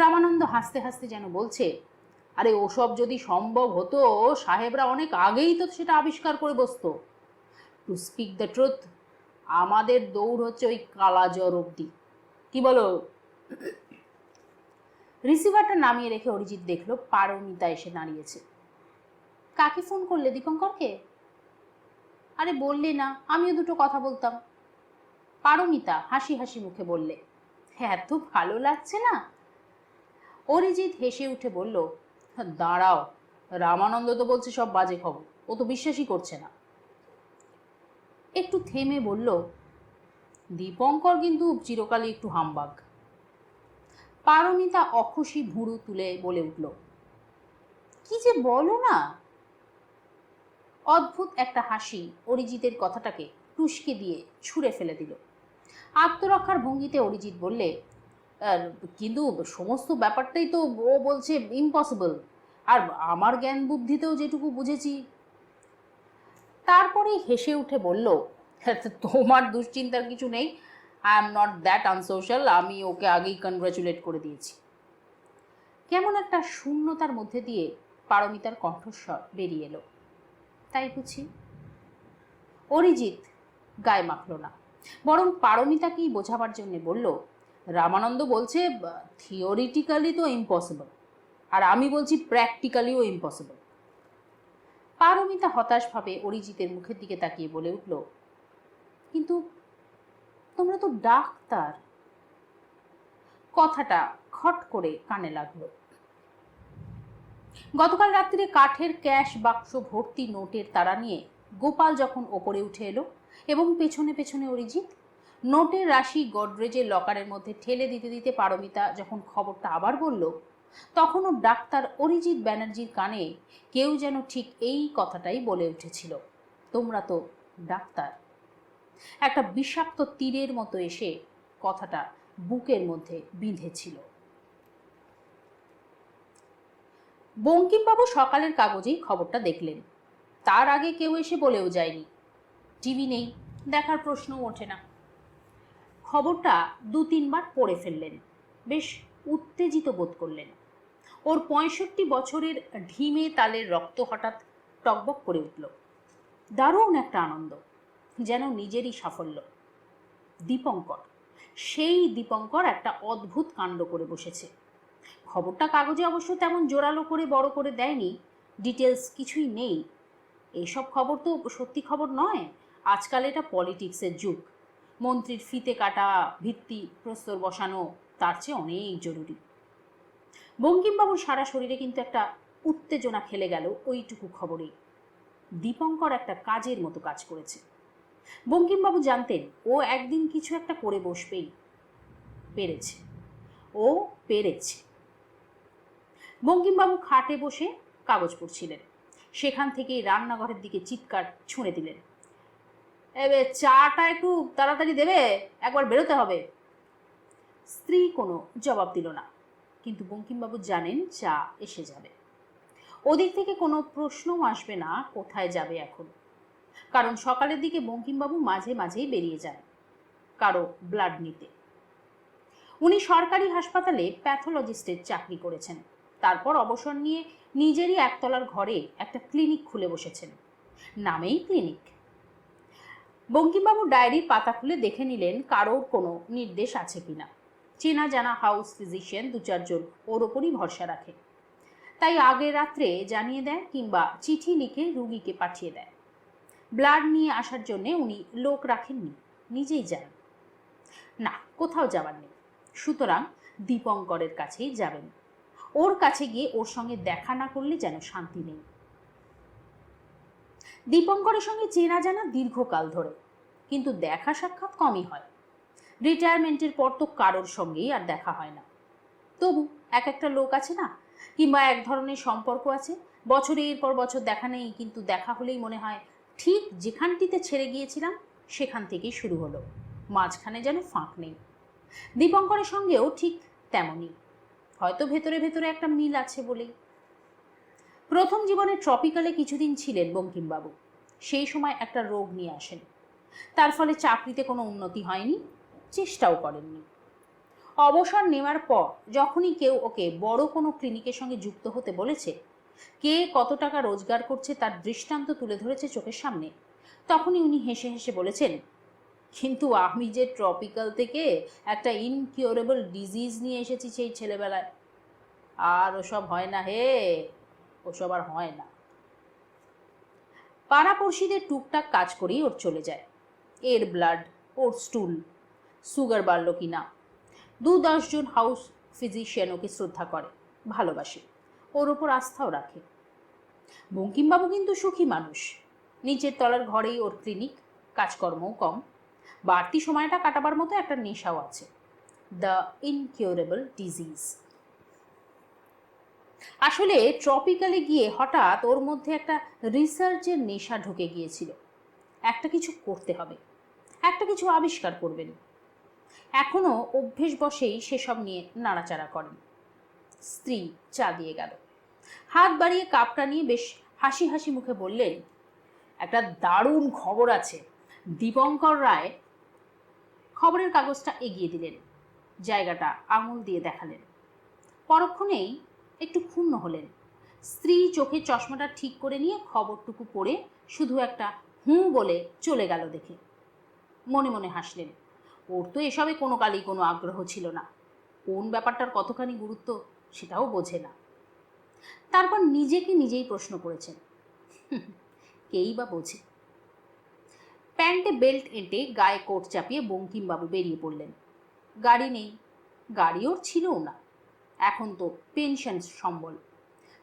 রামানন্দ হাসতে হাসতে যেন বলছে, আরে ওসব যদি সম্ভব হতো, সাহেবরা অনেক আগেই তো সেটা আবিষ্কার করে বসতো। টু স্পিক দ্য ট্রুথ, আমাদের দৌড় হচ্ছে ওই কালাজ্বর অবধি। কি বলো? রিসিভারটা নামিয়ে রেখে অরিজিৎ দেখলো পারমিতা এসে দাঁড়িয়েছে। কাকে ফোন করলে? দীপঙ্করকে? আরে বললে না, আমিও দুটো কথা বলতাম। পারমিতা হাসি হাসি মুখে বললে, এত ভালো লাগছে না? অরিজিৎ হেসে উঠে বলল, দাঁড়াও, রামানন্দ তো বলছে সব বাজে খবর, ও তো বিশ্বাসই করছে না। একটু থেমে বলল, দীপঙ্কর কিন্তু চিরকালই একটু হামবাগ। পারমিতা অখুশি ভুরু তুলে বলে উঠল, কি যে বলো না। অদ্ভুত একটা হাসি অরিজিতের কথাটাকে টুসকে দিয়ে ছুঁড়ে ফেলে দিল। আত্মরক্ষার ভঙ্গিতে অরিজিৎ বললে, কিন্তু সমস্ত ব্যাপারটাই তো ও বলছে ইম্পসিবল, আর আমার জ্ঞান বুদ্ধিতেও যেটুকু বুঝেছি। তারপরেই হেসে উঠে বলল, তোমার দুশ্চিন্তার কিছু নেই, I am not that unsocial, আমি ওকে আগেই কনগ্রাচুলেট করে দিয়েছি। কেমন একটা শূন্যতার মধ্যে দিয়ে পারমিতার কণ্ঠস্বর বেরিয়ে এলো, তাই বুঝি? অরিজিৎ গায়ে মাখল না, বরং পারমিতাকেই বোঝাবার জন্য বলল, রামানন্দ বলছে থিওরিটিক্যালি তো ইম্পসিবল, আর আমি বলছি প্র্যাকটিক্যালিও ইম্পসিবল। পারমিতা হতাশভাবে অরিজিতের মুখের দিকে তাকিয়ে বলে উঠল, কিন্তু তোমরা তো ডাক্তার। কথাটা খট করে কানে লাগলো। গতকাল রাত্রিরে কাঠের ক্যাশ বাক্স ভর্তি নোটের তাড়া নিয়ে গোপাল যখন ওপরে উঠে এলো এবং পেছনে পেছনে অরিজিৎ, নোটের রাশি গডরেজের লকারের মধ্যে ঠেলে দিতে দিতে পারমিতা যখন খবরটা আবার বলল, তখনও ডাক্তার অরিজিৎ ব্যানার্জির কানে কেউ যেন ঠিক এই কথাটাই বলে উঠেছিল, তোমরা তো ডাক্তার। একটা বিষাক্ত তীরের মতো এসে কথাটা বুকের মধ্যে বিঁধেছিল। বঙ্কিমবাবু সকালের কাগজেই খবরটা দেখলেন। তার আগে কেউ এসে বলেও যায়নি। টিভি নেই, দেখার প্রশ্নও ওঠে না। খবরটা 2-3 বার পড়ে ফেললেন, বেশ উত্তেজিত বোধ করলেন। ওর 65 বছরের ঢিমে তালের রক্ত হঠাৎ টকবক করে উঠল। দারুণ একটা আনন্দ, যেন নিজেরই সাফল্য। দীপঙ্কর, সেই দীপঙ্কর একটা অদ্ভুত কাণ্ড করে বসেছে। খবরটা কাগজে অবশ্য তেমন জোরালো করে বড় করে দেয়নি, ডিটেলস কিছুই নেই। এইসব খবর তো সত্যি খবর নয়, আজকাল এটা পলিটিক্সের যুগ। মন্ত্রীর ফিতে কাটা, ভিত্তি প্রস্তর বসানো তার চেয়ে অনেক জরুরি। বঙ্কিমবাবুর সারা শরীরে কিন্তু একটা উত্তেজনা খেলে গেল ওইটুকু খবরেই। দীপঙ্কর একটা কাজের মতো কাজ করেছে। বঙ্কিমবাবু জানতেন ও একদিন কিছু একটা করে বসবেই। পেরেছে, ও পেরেছে। বঙ্কিমবাবু খাটে বসে কাগজ পড়ছিলেন, সেখান থেকেই রান্নাঘরের দিকে চিৎকার ছুঁড়ে দিলেন, এবার চাটা একটু তাড়াতাড়ি দেবে, একবার বেরোতে হবে। স্ত্রী কোনো জবাব দিল না, কিন্তু বঙ্কিমবাবু জানেন চা এসে যাবে। ওদিক থেকে কোনো প্রশ্নও আসবে না কোথায় যাবে এখন, কারণ সকালের দিকে বঙ্কিমবাবু মাঝে মাঝেই বেরিয়ে যান কারো ব্লাড নিতে। উনি সরকারি হাসপাতালে প্যাথোলজিস্টের চাকরি করেছেন, তারপর অবসর নিয়ে নিজেরই একতলার ঘরে একটা ক্লিনিক খুলে বসেছেন, নামেই ক্লিনিক। বঙ্কিমবাবু ডায়েরির পাতা খুলে দেখে নিলেন কারোর কোনো নির্দেশ আছে কিনা। চেনা জানা হাউস ফিজিশিয়ান 2-4 জন ওর ওপরই ভরসা রাখে, তাই আগের রাত্রে জানিয়ে দেয় কিংবা চিঠি লিখে রুগীকে পাঠিয়ে দেয়। ব্লাড নিয়ে আসার জন্য উনি লোক রাখেননি, নিজেই যান। না, কোথাও যাবার নেই, সুতরাং দীপঙ্করের কাছেই যাবেন। ওর কাছে গিয়ে ওর সঙ্গে দেখা না করলে যেন শান্তি নেই। দীপঙ্করের সঙ্গে চেনা জানা দীর্ঘকাল ধরে, কিন্তু দেখা সাক্ষাৎ কমই হয়। রিটায়ারমেন্টের পর তো কারোর সঙ্গেই আর দেখা হয় না। তবু এক একটা লোক আছে না, কিংবা এক ধরনের সম্পর্ক আছে, বছরের পর বছর দেখা নেই, কিন্তু দেখা হলেই মনে হয় ঠিক যেখানটিতে ছেড়ে গিয়েছিলাম সেখান থেকেই শুরু হলো, মাঝখানে যেন ফাঁক নেই। দীপঙ্করের সঙ্গেও ঠিক তেমনই, হয়তো ভেতরে ভেতরে একটা মিল আছে বলেই। প্রথম জীবনে ট্রপিক্যালে কিছুদিন ছিলেন বঙ্কিমবাবু। সেই সময় একটা রোগ নিয়ে আসেন, তার ফলে চাকরিতে কোনো উন্নতি হয়নি, চেষ্টাও করেননি। অবসর নেওয়ার পর যখনই কেউ ওকে বড় কোনো ক্লিনিকের সঙ্গে যুক্ত হতে বলেছে, কে কত টাকা রোজগার করছে তার দৃষ্টান্ত তুলে ধরেছে চোখের সামনে, তখনই উনি হেসে হেসে বলেছেন, কিন্তু আমি যে ট্রপিক্যাল থেকে একটা ইনকিউরেবল ডিজিজ নিয়ে এসেছি সেই ছেলেবেলায়, আর ওসব হয় না হে, ওসব আর হয় না। পাড়াপড়শিদের টুকটাক কাজ করেই ওর চলে যায়। এর ব্লাড, ওর স্টুল, সুগার বাড়ল কিনা। 2-10 জন হাউস ফিজিশিয়ান ওকে শ্রদ্ধা করে, ভালোবাসে, ওর ওপর আস্থাও রাখে। বঙ্কিমবাবু কিন্তু সুখী মানুষ, নিচের তলার ঘরেই ওর ক্লিনিক, কাজকর্মও কম, বাড়তি সময়টা কাটাবার মতো একটা নেশাও আছে, দ্য ইনকিউরেবল ডিজিজ। আসলে ট্রপিক্যালে গিয়ে হঠাৎ ওর মধ্যে একটা রিসার্চের নেশা ঢুকে গিয়েছিল। একটা কিছু করতে হবে, একটা কিছু আবিষ্কার করবেন। এখনো অভ্যেসবশেই সেসব নিয়ে নাড়াচাড়া করেন। স্ত্রী চা দিয়ে গেল। হাত বাড়িয়ে কাপটা নিয়ে বেশ হাসি হাসি মুখে বললেন, একটা দারুণ খবর আছে। দীপঙ্কর রায়। খবরের কাগজটা এগিয়ে দিলেন, জায়গাটা আঙুল দিয়ে দেখালেন। পরক্ষণেই একটু ক্ষুণ্ণ হলেন। স্ত্রী চোখে চশমাটা ঠিক করে নিয়ে খবরটুকু পড়ে শুধু একটা হুঁ বলে চলে গেল দেখে মনে মনে হাসলেন। ওর তো এসবে কোনো কালই কোনো আগ্রহ ছিল না। কোন ব্যাপারটার কতখানি গুরুত্ব সেটাও বোঝে না। তারপর নিজেকে নিজেই প্রশ্ন করেছেন, কেই বা বোঝে। প্যান্টে বেল্ট এঁটে গায়ে কোট চাপিয়ে বঙ্কিমবাবু বেরিয়ে পড়লেন। গাড়ি নেই, গাড়ি ওর ছিলও না। এখন তো পেনশন সম্বল,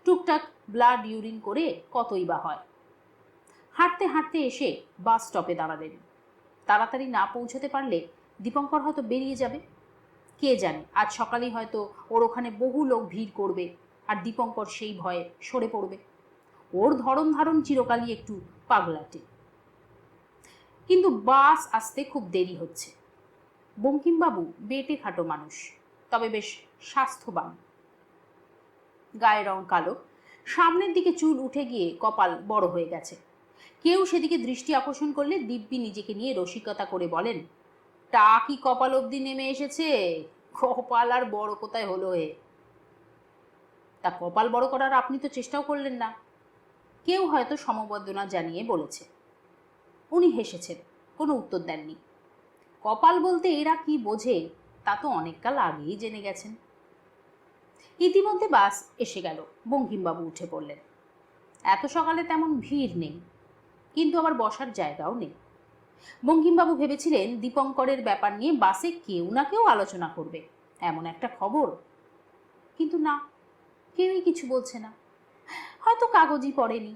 টুকটাক ব্লাড ইউরিন করে কতই বা হয়। হাঁটতে হাঁটতে এসে বাস স্টপে দাঁড়ালেন। তাড়াতাড়ি না পৌঁছতে পারলে দীপঙ্কর হয়তো বেরিয়ে যাবে। কে জানে, আজ সকালেই হয়তো ওর ওখানে বহু লোক ভিড় করবে আর দীপঙ্কর সেই ভয়ে সরে পড়বে। ওর ধরন ধারণ চিরকালই একটু পাগলাটে। কিন্তু বাস আসতে খুব দেরি হচ্ছে। বঙ্কিমবাবু বেটে খাটো মানুষ, তবে বেশ স্বাস্থ্যবান। গায়ের রং কালো, সামনের দিকে চুল উঠে গিয়ে কপাল বড় হয়ে গেছে। কেউ সেদিকে দৃষ্টি আকর্ষণ করলে দিব্যি নিজেকে নিয়ে রসিকতা করে বলেন, টা কি কপাল অবধি নেমে এসেছে, কপাল আর বড় কোথায় হলো এ। তা কপাল বড় করার আপনি তো চেষ্টাও করলেন না। কেউ হয়তো সমবেদনা জানিয়ে বলেছে। উনি হেসেছেন, কোনো উত্তর দেননি। কপাল বলতে এরা কি বোঝে তা তো অনেককাল আগেই জেনে গেছেন। ইতিমধ্যে বাস এসে গেল। বঙ্কিমবাবু উঠে পড়লেন। এত সকালে তেমন ভিড় নেই, কিন্তু আবার বসার জায়গাও নেই। বঙ্কিমবাবু ভেবেছিলেন দীপঙ্করের ব্যাপার নিয়ে বাসে কেউ না কেউ আলোচনা করবে, এমন একটা খবর। কিন্তু না, কেউই কিছু বলছে না, হয়তো কাগজই পড়েনি।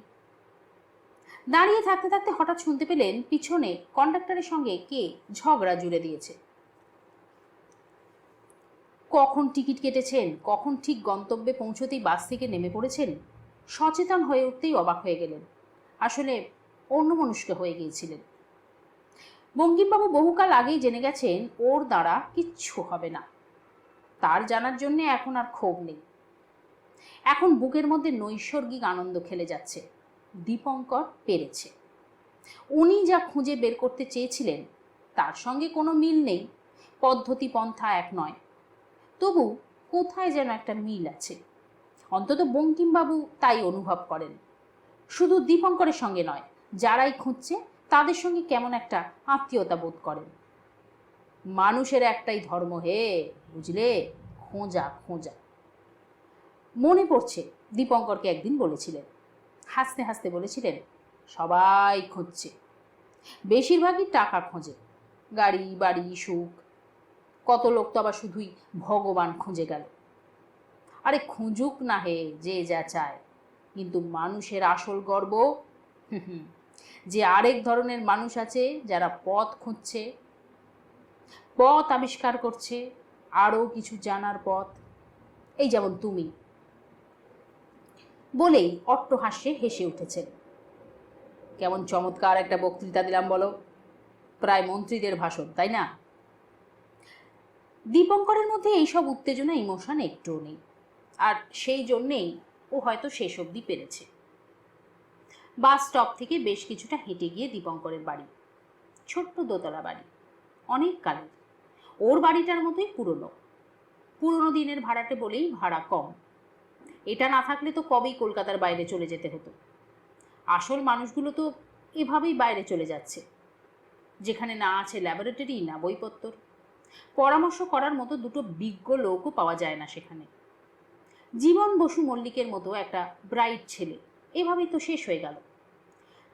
দাঁড়িয়ে থাকতে থাকতে হঠাৎ শুনতে পেলেন পিছনে কন্ডাক্টরের সঙ্গে কে ঝগড়া জুড়ে দিয়েছে। কখন টিকিট কেটেছেন, কখন ঠিক গন্তব্যে পৌঁছতেই বাস থেকে নেমে পড়েছেন, সচেতন হয়ে উঠতেই অবাক হয়ে গেলেন। আসলে অন্যমনস্ক হয়ে গিয়েছিলেন। বঙ্কিমবাবু বহুকাল আগেই জেনে গেছেন ওর দ্বারা কিচ্ছু হবে না। তার জানার জন্য এখন আর ক্ষোভ নেই। এখন বুকের মধ্যে নৈসর্গিক আনন্দ খেলে যাচ্ছে। দীপঙ্কর পেরেছে। উনি যা খুঁজে বের করতে চেয়েছিলেন তার সঙ্গে কোনো মিল নেই, পদ্ধতি পন্থা এক নয়, তবু কোথায় যেন একটা মিল আছে। অন্তত বঙ্কিমবাবু তাই অনুভব করেন। শুধু দীপঙ্করের সঙ্গে নয়, যারাই খুঁজছে তাদের সঙ্গে কেমন একটা আত্মীয়তা বোধ করেন। মানুষের একটাই ধর্ম হে, বুঝলে, খোঁজা খোঁজা। মনে পড়ছে দীপঙ্করকে একদিন বলেছিলেন, হাসতে হাসতে বলেছিলেন, সবাই খুঁজছে, বেশিরভাগই টাকা খোঁজে, গাড়ি বাড়ি সুখ। কত লোক তো আবার শুধুই ভগবান খুঁজে গেল। আরে খুঁজুক না হে যে যা চায়, কিন্তু মানুষের আসল গর্ব যে আরেক ধরনের মানুষ আছে যারা পথ খুঁজছে, পথ আবিষ্কার করছে, আরও কিছু জানার পথ। এই যেমন তুমি। বলেই অট্টহাস্যে হেসে উঠেছেন। কেমন চমৎকার একটা বক্তৃতা দিলাম বলো, প্রায় মন্ত্রীদের ভাষণ, তাই না? দীপঙ্করের মধ্যে এইসব উত্তেজনা ইমোশন একটুও নেই, আর সেই জন্যেই ও হয়তো শেষ অবধি পেরেছে। বাস স্টপ থেকে বেশ কিছুটা হেঁটে গিয়ে দীপঙ্করের বাড়ি। ছোট্ট দোতলা বাড়ি, অনেক কালের। ওর বাড়িটার মতোই পুরনো। পুরনো দিনের ভাড়াটে বলেই ভাড়া কম। এটা না থাকলে তো কবেই কলকাতার বাইরে চলে যেতে হতো। আসল মানুষগুলো তো এভাবেই বাইরে চলে যাচ্ছে, যেখানে না আছে ল্যাবরেটরি না বইপত্র। পরামর্শ করার মতো দুটো বিজ্ঞ লোকও পাওয়া যায় না সেখানে। জীবন বসু মল্লিকের মতো একটা ব্রাইট ছেলে এভাবেই তো শেষ হয়ে গেল।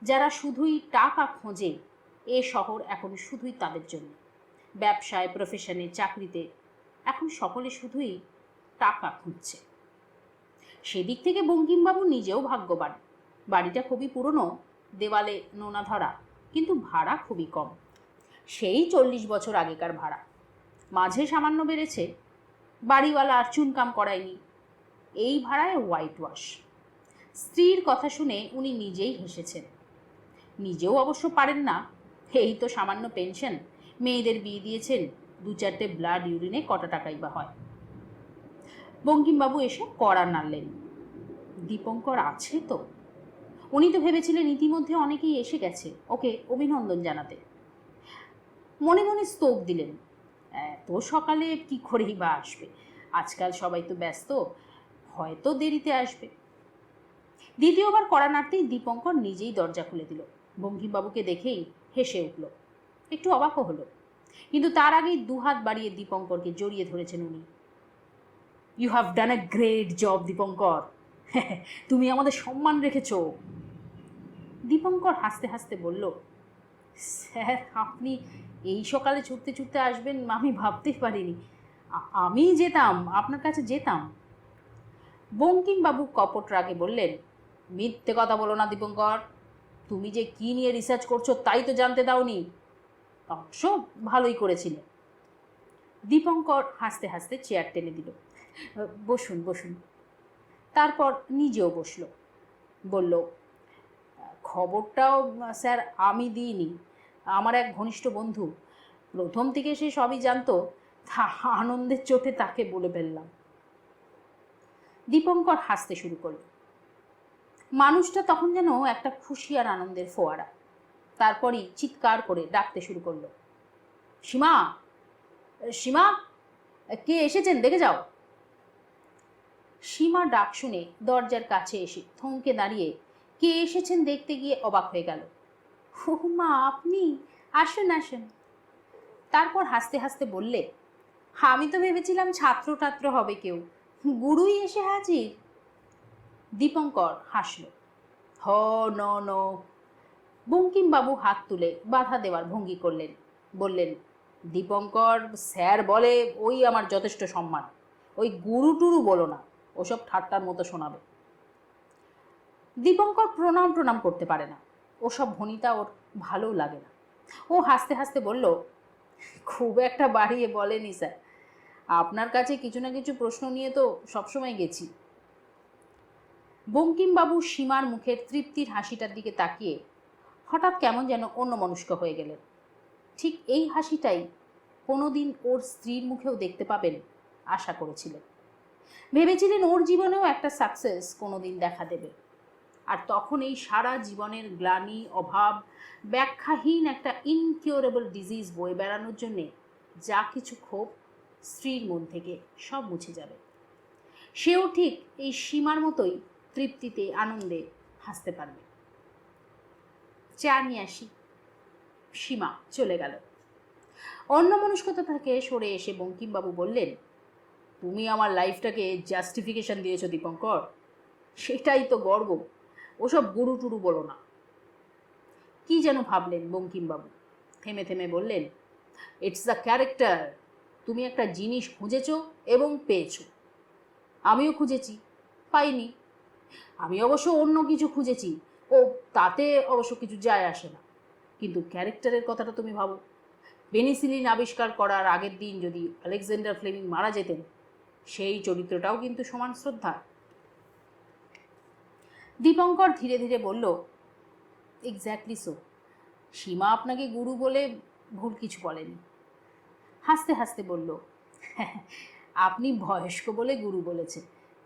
যারা শুধুই টাকা খোঁজে, এ শহর এখন শুধুই তাদের জন্য। ব্যবসায়, প্রফেশনে, চাকরিতে এখন সকলে শুধুই টাকা খুঁজছে। সেদিক থেকে বঙ্কিমবাবু নিজেও ভাগ্যবান। বাড়িটা খুবই পুরনো, দেওয়ালে নোনা ধরা, কিন্তু ভাড়া খুবই কম। সেই 40 বছর আগেকার ভাড়া। মাঝে সামান্য বেড়েছে, বাড়িওয়ালা আর চুনকাম করায়নি। এই ভাড়ায় হোয়াইট ওয়াশ। স্ত্রীর কথা শুনে উনি নিজেই হেসেছেন। নিজেও অবশ্য পারেন না, এই তো সামান্য পেনশন, মেয়েদের বিয়ে দিয়েছেন, 2-4টে ব্লাড ইউরিনে কটা টাকাই বা হয়। বঙ্কিমবাবু এসে কড়া নাড়লেন। দীপঙ্কর আছে তো? উনি তো ভেবেছিলেন ইতিমধ্যে অনেকেই এসে গেছে ওকে অভিনন্দন জানাতে। মনে মনে স্তোক দিলেন, এত সকালে কি করেই বা আসবে, আজকাল সবাই তো ব্যস্ত, হয়তো দেরিতে আসবে। দ্বিতীয়বার কড়া নাড়তেই দীপঙ্কর নিজেই দরজা খুলে দিল। বঙ্কিমবাবুকে দেখেই হেসে উঠল, একটু অবাকও হলো, কিন্তু তার আগেই দুহাত বাড়িয়ে দীপঙ্করকে জড়িয়ে ধরেছেন উনি। You have done a great job Dipankar, তুমি আমাদের সম্মান রেখেছ। দীপঙ্কর হাসতে হাসতে বলল, স্যার আপনি এই সকালে ছুটতে ছুটতে আসবেন আমি ভাবতেই পারিনি, আমি যেতাম, আপনার কাছে যেতাম। বঙ্কিমবাবু কপট রাগে বললেন, মিথ্যে কথা বলো না দীপঙ্কর, তুমি যে কী নিয়ে রিসার্চ করছো তাই তো জানতে দাওনি, অবশ্য ভালোই করেছিলে। দীপঙ্কর হাসতে হাসতে চেয়ার টেনে দিল, বসুন বসুন। তারপর নিজেও বসল, বলল, খবরটাও স্যার আমি দিইনি, আমার এক ঘনিষ্ঠ বন্ধু, প্রথম থেকে সে সবই জানতো, তা আনন্দের চোটে তাকে বলে ফেললাম। দীপঙ্কর হাসতে শুরু করল। মানুষটা তখন যেন একটা খুশি আর আনন্দের ফোয়ারা। তারপরই চিৎকার করে ডাকতে শুরু করলো, সীমা, সীমা, কে এসেছেন দেখে যাও। সীমা ডাক শুনে দরজার কাছে এসে থমকে দাঁড়িয়ে কে এসেছেন দেখতে গিয়ে অবাক হয়ে গেল। ও মা, আপনি? আসুন আসুন। তারপর হাসতে হাসতে বললে, আমি তো ভেবেছিলাম ছাত্র টাত্র হবে কেউ, গুরুই এসে হাজির। দীপঙ্কর হাসল, হ ন ন। বঙ্কিমবাবু হাত তুলে বাধা দেওয়ার ভঙ্গি করলেন, বললেন, দীপঙ্কর স্যার বলে ওই আমার যথেষ্ট সম্মান, ওই গুরু টুরু বলো না, ওসব ঠাট্টার মতো শোনাবে। দীপঙ্কর প্রণাম প্রণাম করতে পারে না, ওসব ভনিতা ওর ভালোও লাগে না। ও হাসতে হাসতে বলল, খুব একটা বাড়িয়ে বলেনি স্যার, আপনার কাছে কিছু না কিছু প্রশ্ন নিয়ে তো সবসময় গেছি। বঙ্কিমবাবু সীমার মুখের তৃপ্তির হাসিটার দিকে তাকিয়ে হঠাৎ কেমন যেন অন্যমনস্ক হয়ে গেলেন। ঠিক এই হাসিটাই কোনোদিন ওর স্ত্রীর মুখেও দেখতে পাবেন আশা করেছিলেন। ভেবেছিলেন ওর জীবনেও একটা সাকসেস কোনোদিন দেখা দেবে, আর তখন এই সারা জীবনের গ্লানি, অভাব, ব্যাখ্যাহীন একটা ইনকিউরেবল ডিজিজ বয়ে বেড়ানোর জন্যে যা কিছু ক্ষোভ স্ত্রীর মন থেকে সব মুছে যাবে। সেও ঠিক এই সীমার মতোই তৃপ্তিতে আনন্দে হাসতে পারবে। চা নিয়ে আসি। সীমা চলে গেল। অন্যমনস্কতা থেকে সরে এসে বঙ্কিমবাবু বললেন, তুমি আমার লাইফটাকে জাস্টিফিকেশন দিয়েছ দীপঙ্কর, সেটাই তো গর্ব, ওসব গুরু টুরু বলো না। কি যেন ভাবলেন বঙ্কিমবাবু, থেমে থেমে বললেন, ইটস দ্য ক্যারেক্টার, তুমি একটা জিনিস খুঁজেছ এবং পেয়েছো, আমিও খুঁজেছি, পাইনি। আমি অবশ্য অন্য কিছু খুঁজেছি, ও তাতে অবশ্য কিছু যায় আসে না, কিন্তু ক্যারেক্টারের কথাটা তুমি ভাবো, পেনিসিলিন আবিষ্কার করার আগের দিন যদি আলেকজান্ডার ফ্লেমিং মারা যেতেন, সেই চরিত্রটাও কিন্তু সমান শ্রদ্ধা। দীপঙ্কর ধীরে ধীরে বলল, এক্স্যাক্টলি সো, সীমা আপনাকে গুরু বলে ভুল কিছু বলেনি। হাসতে হাসতে বলল, আপনি বয়স্ক বলে গুরু বলেছে,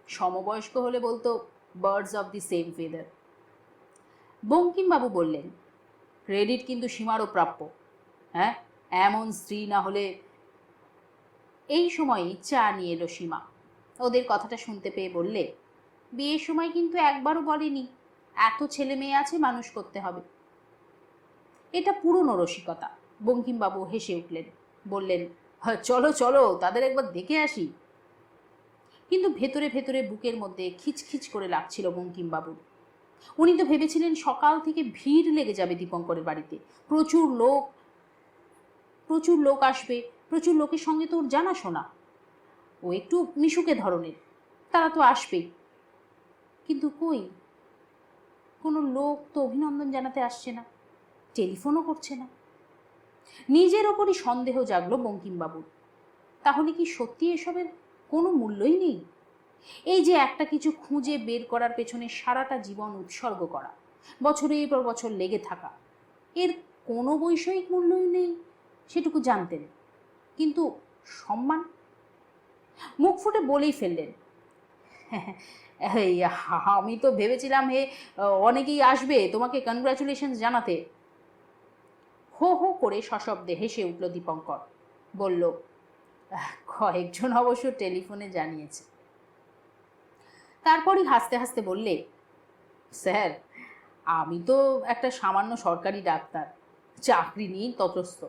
সমবয়স্ক হলে বলতো birds of the same feather. বঙ্কিমবাবু বললেন, ক্রেডিট কিন্তু সীমারও প্রাপ্য, হ্যাঁ, এমন স্ত্রী না হলে। এই সময়ই চা নিয়ে এলো সীমা। ওদের কথাটা শুনতে পেয়ে বললে, বিয়ের সময় কিন্তু একবারও বলেনি এত ছেলে মেয়ে আছে মানুষ করতে হবে। এটা পুরনো রসিকতা। বঙ্কিমবাবু হেসে উঠলেন, বললেন, চলো চলো তাদের একবার দেখে আসি। কিন্তু ভেতরে ভেতরে বুকের মধ্যে খিচখিচ করে লাগছিল বঙ্কিমবাবুর। উনি তো ভেবেছিলেন সকাল থেকে ভিড় লেগে যাবে দীপঙ্করের বাড়িতে, প্রচুর লোক আসবে, প্রচুর লোকের সঙ্গে তো ওর জানাশোনা, ও একটু মিশুকে ধরনের, তারা তো আসবেই। কিন্তু কই, কোনো লোক তো অভিনন্দন জানাতে আসছে না, টেলিফোনও করছে না। নিজের ওপরই সন্দেহ জাগলো বঙ্কিমবাবুর। তাহলে কি সত্যি এসবের কোনো মূল্যই নেই? এই যে একটা কিছু খুঁজে বের করার পেছনে সারাটা জীবন উৎসর্গ করা, বছরের পর বছর লেগে থাকা, এর কোনো বৈষয়িক মূল্যই নেই সেটুকু জানতেন, কিন্তু সম্মান? মুখ ফুটে বলেই ফেললেন, এই আমি তো ভেবেছিলাম অনেকেই আসবে তোমাকে কনগ্রাচুলেশনস জানাতে। হো হো করে সশব্দে হেসে উঠল দীপঙ্কর। বলল, কয়েকজন অবশ্য টেলিফোনে জানিয়েছে। তারপরই হাসতে হাসতে বললে, স্যার, আমি তো একটা সামান্য সরকারি ডাক্তার, চাকরি নিয়েই তটস্থ।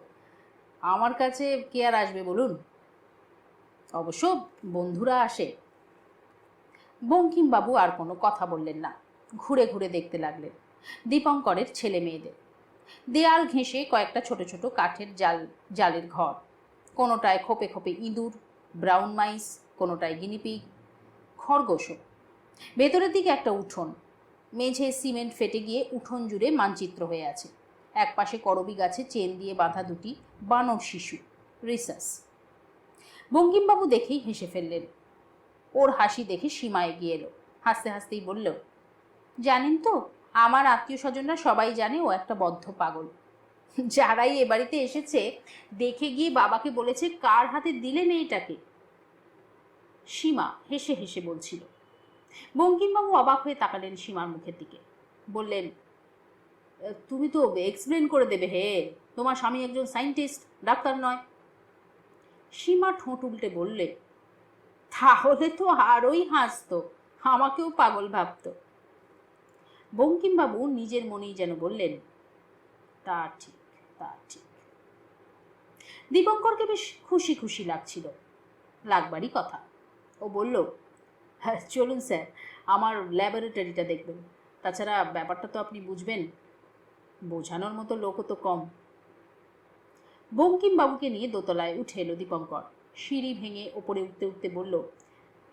আমার কাছে কে আর আসবে বলুন? অবশ্য বন্ধুরা আসে। বঙ্কিমবাবু আর কোনো কথা বললেন না, ঘুরে ঘুরে দেখতে লাগলেন দীপঙ্করের ছেলে মেয়েদের। দেয়াল ঘেঁষে কয়েকটা ছোট ছোট কাঠের জালের ঘর, কোনোটায় খোপে খোপে ইঁদুর, ব্রাউন মাইস, কোনোটায় গিনিপিগ, খরগোশও। ভেতরের দিকে একটা উঠোন, মেঝে সিমেন্ট ফেটে গিয়ে উঠোন জুড়ে মানচিত্র হয়ে আছে। একপাশে করবি গাছে চেন দিয়ে বাঁধা দুটি বানর শিশু, রিসাস। বঙ্কিমবাবু দেখেই হেসে ফেললেন। ওর হাসি দেখে সীমা এগিয়ে এলো, হাসতে হাসতেই বলল, জানেন তো, আমার আত্মীয় স্বজনরা সবাই জানে ও একটা বদ্ধ পাগল। যারাই এ বাড়িতে এসেছে দেখে গিয়ে বাবাকে বলেছে কার হাতে দিলেন এইটাকে। সীমা হেসে হেসে বলছিল। বঙ্কিমবাবু অবাক হয়ে তাকালেন সীমার মুখের দিকে, বললেন, তুমি তো এক্সপ্লেন করে দেবে হে, তোমার স্বামী একজন সায়েন্টিস্ট, ডাক্তার নয়। সীমা ঠোঁট উল্টে বললে, তাহলে তো আরোই হাসতো, আমাকেও পাগল ভাবতো। বঙ্কিমবাবু নিজের মনেই যেন বললেন, তা ঠিক, তা ঠিক। দীপঙ্করকে বেশ খুশি খুশি লাগছিল, লাগবারই কথা। ও বলল, হ্যাঁ চলুন স্যার, আমার ল্যাবরেটরিটা দেখবেন। তাছাড়া ব্যাপারটা তো আপনি বুঝবেন, বোঝানোর মতো লোকও তো কম। বঙ্কিমবাবুকে নিয়ে দোতলায় উঠে এলো দীপঙ্কর। সিঁড়ি ভেঙে ওপরে উঠতে উঠতে বলল,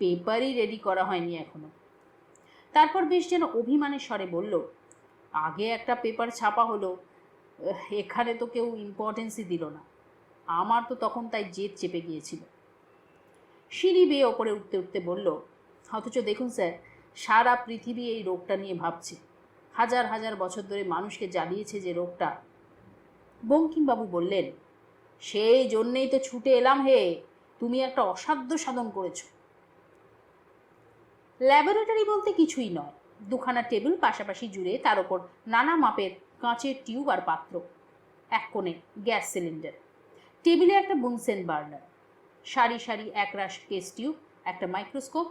পেপারই রেডি করা হয়নি এখনো। তারপর বেশ যেন অভিমানের স্বরে বলল, আগে একটা পেপার ছাপা হলো, এখানে তো কেউ ইম্পর্টেন্সই দিল না। আমার তো তখন তাই জেদ চেপে গিয়েছিল। সিঁড়ি বেয়ে ওপরে উঠতে উঠতে বলল, অথচ দেখুন স্যার, সারা পৃথিবী এই রোগটা নিয়ে ভাবছে। হাজার হাজার বছর ধরে মানুষকে জ্বালিয়েছে যে রোগটা। বঙ্কিমবাবু বললেন, সেই জন্যেই তো ছুটে এলাম হে, তুমি একটা অসাধ্য সাধন করেছ। ল্যাবরেটরি বলতে কিছুই নয়, দুখানা টেবিল পাশাপাশি জুড়ে, তার ওপর নানা মাপের কাঁচের টিউব আর পাত্র, এক কোণে গ্যাস সিলিন্ডার, টেবিলে একটা বুনসেন বার্নার, সারি সারি একরাশ কেস টিউব, একটা মাইক্রোস্কোপ,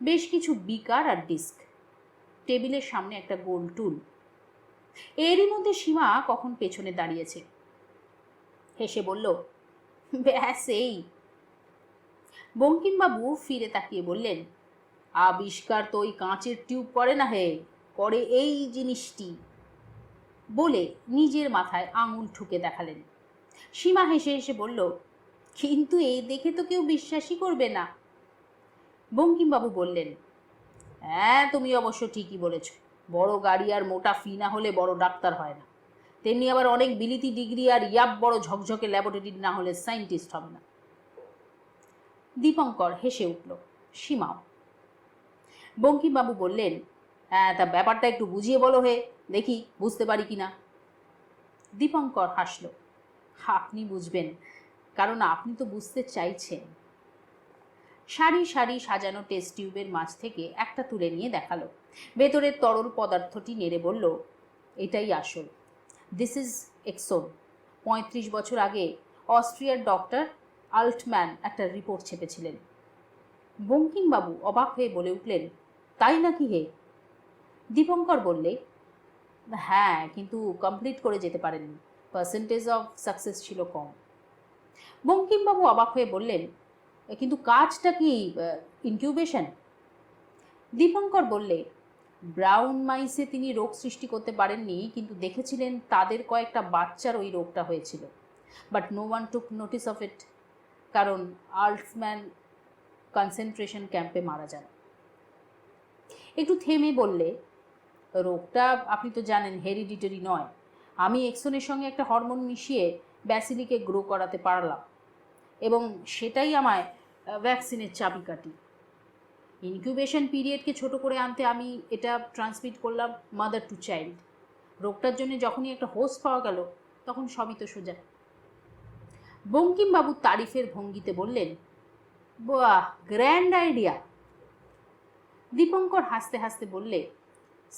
বেশ কিছু বিকার আর ডিস্ক, টেবিলের সামনে একটা গোল টুল। এরই মধ্যে সীমা কখন পেছনে দাঁড়িয়েছে, হেসে বলল, ব্যাস এই। বঙ্কিমবাবু ফিরে তাকিয়ে বললেন, আবিষ্কার তো ওই কাঁচের টিউব করে না হে, করে এই জিনিসটি। বলে নিজের মাথায় আঙুল ঠুকে দেখালেন। সীমা হেসে হেসে বলল, কিন্তু এই দেখে তো কেউ বিশ্বাসই করবে না। বঙ্কিমবাবু বললেন, হ্যাঁ তুমি অবশ্য ঠিকই বলেছ, বড় গাড়ি আর মোটা ফি না হলে বড় ডাক্তার হয় না, তেমনি আবার অনেক বিলিতি ডিগ্রি আর ইয়াব বড় ঝকঝকে ল্যাবরেটরি না হলে সায়েন্টিস্ট হবে না। দীপঙ্কর হেসে উঠল, সীমাও। বঙ্কিমবাবু বললেন, হ্যাঁ তা ব্যাপারটা একটু বুঝিয়ে বলো হে, দেখি বুঝতে পারি কি না। দীপঙ্কর হাসল, আপনি বুঝবেন, কারণ আপনি তো বুঝতে চাইছেন। সারি সারি সাজানো টেস্ট টিউবের মাঝ থেকে একটা তুলে নিয়ে দেখালো। ভেতরের তরল পদার্থটি নেড়ে বলল, এটাই আসল, দিস ইজ এক্সোন। 35 বছর আগে অস্ট্রিয়ার ডক্টর আল্টম্যান একটা রিপোর্ট ছেপেছিলেন। বঙ্কিমবাবু অবাক হয়ে বলে উঠলেন, তাই নাকি হে? দীপঙ্কর বললে, হ্যাঁ, কিন্তু কমপ্লিট করে যেতে পারেননি, পার্সেন্টেজ অফ সাকসেস ছিল কম। বঙ্কিমবাবু অবাক হয়ে বললেন, কিন্তু কাজটা কি ইনকিউবেশন? দীপঙ্কর বললে, ব্রাউন মাইসে তিনি রোগ সৃষ্টি করতে পারেননি, কিন্তু দেখেছিলেন তাদের কয়েকটা বাচ্চার ওই রোগটা হয়েছিল। But no one took notice of it, কারণ আল্টম্যান কনসেন্ট্রেশন ক্যাম্পে মারা যান। একটু থেমে বললে, রোগটা আপনি তো জানেন হেরিডিটারি নয়। আমি এক্সনের সঙ্গে একটা হরমোন মিশিয়ে ব্যাসিলিকে গ্রো করাতে পারলাম, এবং সেটাই আমায় ভ্যাকসিনের চাবিকাঠি। ইনকিউবেশন পিরিয়ডকে ছোট করে আনতে আমি এটা ট্রান্সমিট করলাম মাদার টু চাইল্ড। রোগটার জন্য যখনই একটা হোস্ট পাওয়া গেল, তখন সবই তো সোজা। বঙ্কিমবাবু তারিফের ভঙ্গিতে বললেন, বাহ, গ্র্যান্ড আইডিয়া। দীপঙ্কর হাসতে হাসতে বললে,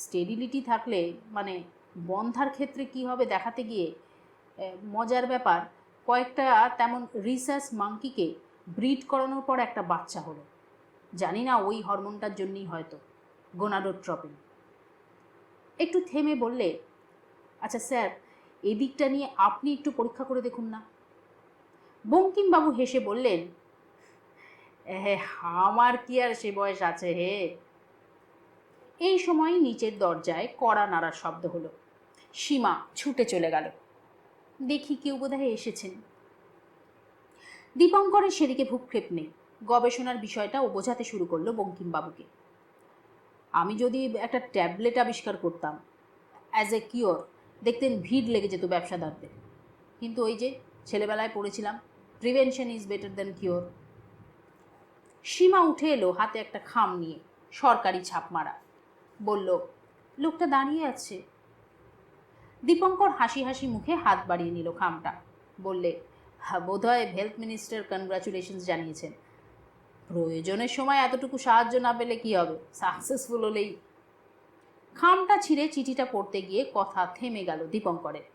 স্টেডিলিটি থাকলে মানে বন্ধার ক্ষেত্রে কি হবে দেখাতে গিয়ে মজার ব্যাপার, কয়েকটা তেমন রিসার্চ মাঙ্কিকে ব্রিড করানোর পর একটা বাচ্চা হলো। জানি না ওই হরমোনটার জন্যই হয়তো, গোনাডোট্রপিন। একটু থেমে বললে, আচ্ছা স্যার, এদিকটা নিয়ে আপনি একটু পরীক্ষা করে দেখুন না। বঙ্কিমবাবু হেসে বললেন, আমার কি আর সে বয়স আছে হে। এই সময় নিচের দরজায় কড়া নাড়ার শব্দ হলো। সীমা ছুটে চলে গেল। দেখি কেউ বোধহয় এসেছেন। দীপঙ্করের সেদিকে ভ্রুক্ষেপ নেই। গবেষণার বিষয়টা ও বোঝাতে শুরু করলো বঙ্কিমবাবুকে। আমি যদি একটা ট্যাবলেট আবিষ্কার করতাম অ্যাজ এ কিওর, দেখতেন ভিড় লেগে যেত ব্যবসাদারদের। কিন্তু ওই যে ছেলেবেলায় পড়েছিলাম, prevention is better than cure. Seema উঠে এলো হাতে একটা খাম নিয়ে, সরকারি ছাপ মারা। বলল, লোকটা দাঁড়িয়ে আছে। দীপঙ্কর হাসি হাসি মুখে হাত বাড়িয়ে নিল খামটা। বললে, বোধহয় হেলথ মিনিস্টার কনগ্রাচুলেশনস জানিয়েছেন। প্রয়োজনের সময় এতটুকু সাহায্য না পেলে কি হবে, সাকসেসফুল হলেই। খামটা ছিঁড়ে চিঠিটা পড়তে গিয়ে কথা থেমে গেল দীপঙ্করের।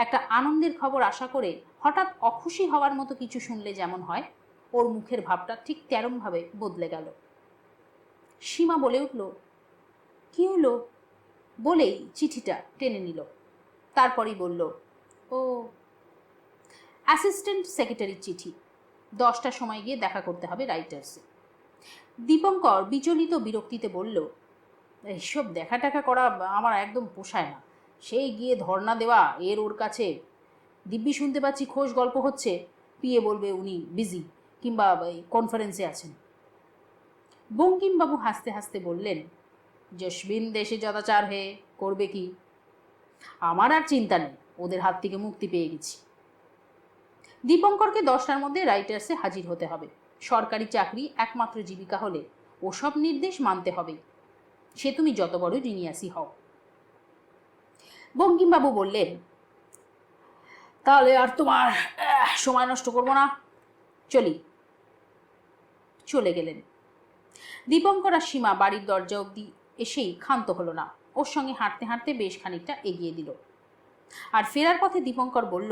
একটা আনন্দের খবর আশা করে হঠাৎ অখুশি হওয়ার মতো কিছু শুনলে যেমন হয়, ওর মুখের ভাবটা ঠিক তেমনভাবে বদলে গেল। সীমা বলে উঠল, কি হলো? বলেই চিঠিটা টেনে নিল। তারপরই বলল, ও, অ্যাসিস্ট্যান্ট সেক্রেটারির চিঠি, 10টার সময় গিয়ে দেখা করতে হবে রাইটার্সে। দীপঙ্কর বিচলিত বিরক্তিতে বলল, এইসব দেখা টাকা করা আমার একদম পোষায় না। সেই গিয়ে ধর্ণা দেওয়া, এর ওর কাছে। দিব্যি শুনতে পাচ্ছি খোশ গল্প হচ্ছে, পিএ বলবে উনি বিজি কিংবা কনফারেন্সে আছেন। বঙ্কিমবাবু হাসতে হাসতে বললেন, জসবিন দেশে যদাচার হয়ে করবে কি? আমার আর চিন্তা নেই, ওদের হাত থেকে মুক্তি পেয়ে গেছি। দীপঙ্করকে 10টার মধ্যে রাইটার্সে হাজির হতে হবে। সরকারি চাকরি একমাত্র জীবিকা হলে ওসব নির্দেশ মানতে হবে, সে তুমি যত বড় জিনিয়াসই হও। বঙ্কিমবাবু বললেন, তাহলে আর তোমার সময় নষ্ট করবো না, চলি। চলে গেলেন। দীপঙ্কর আর সীমা বাড়ির দরজা অবধি এসেই ক্ষান্ত হলো না, ওর সঙ্গে হাঁটতে হাঁটতে বেশ খানিকটা এগিয়ে দিল। আর ফেরার পথে দীপঙ্কর বলল,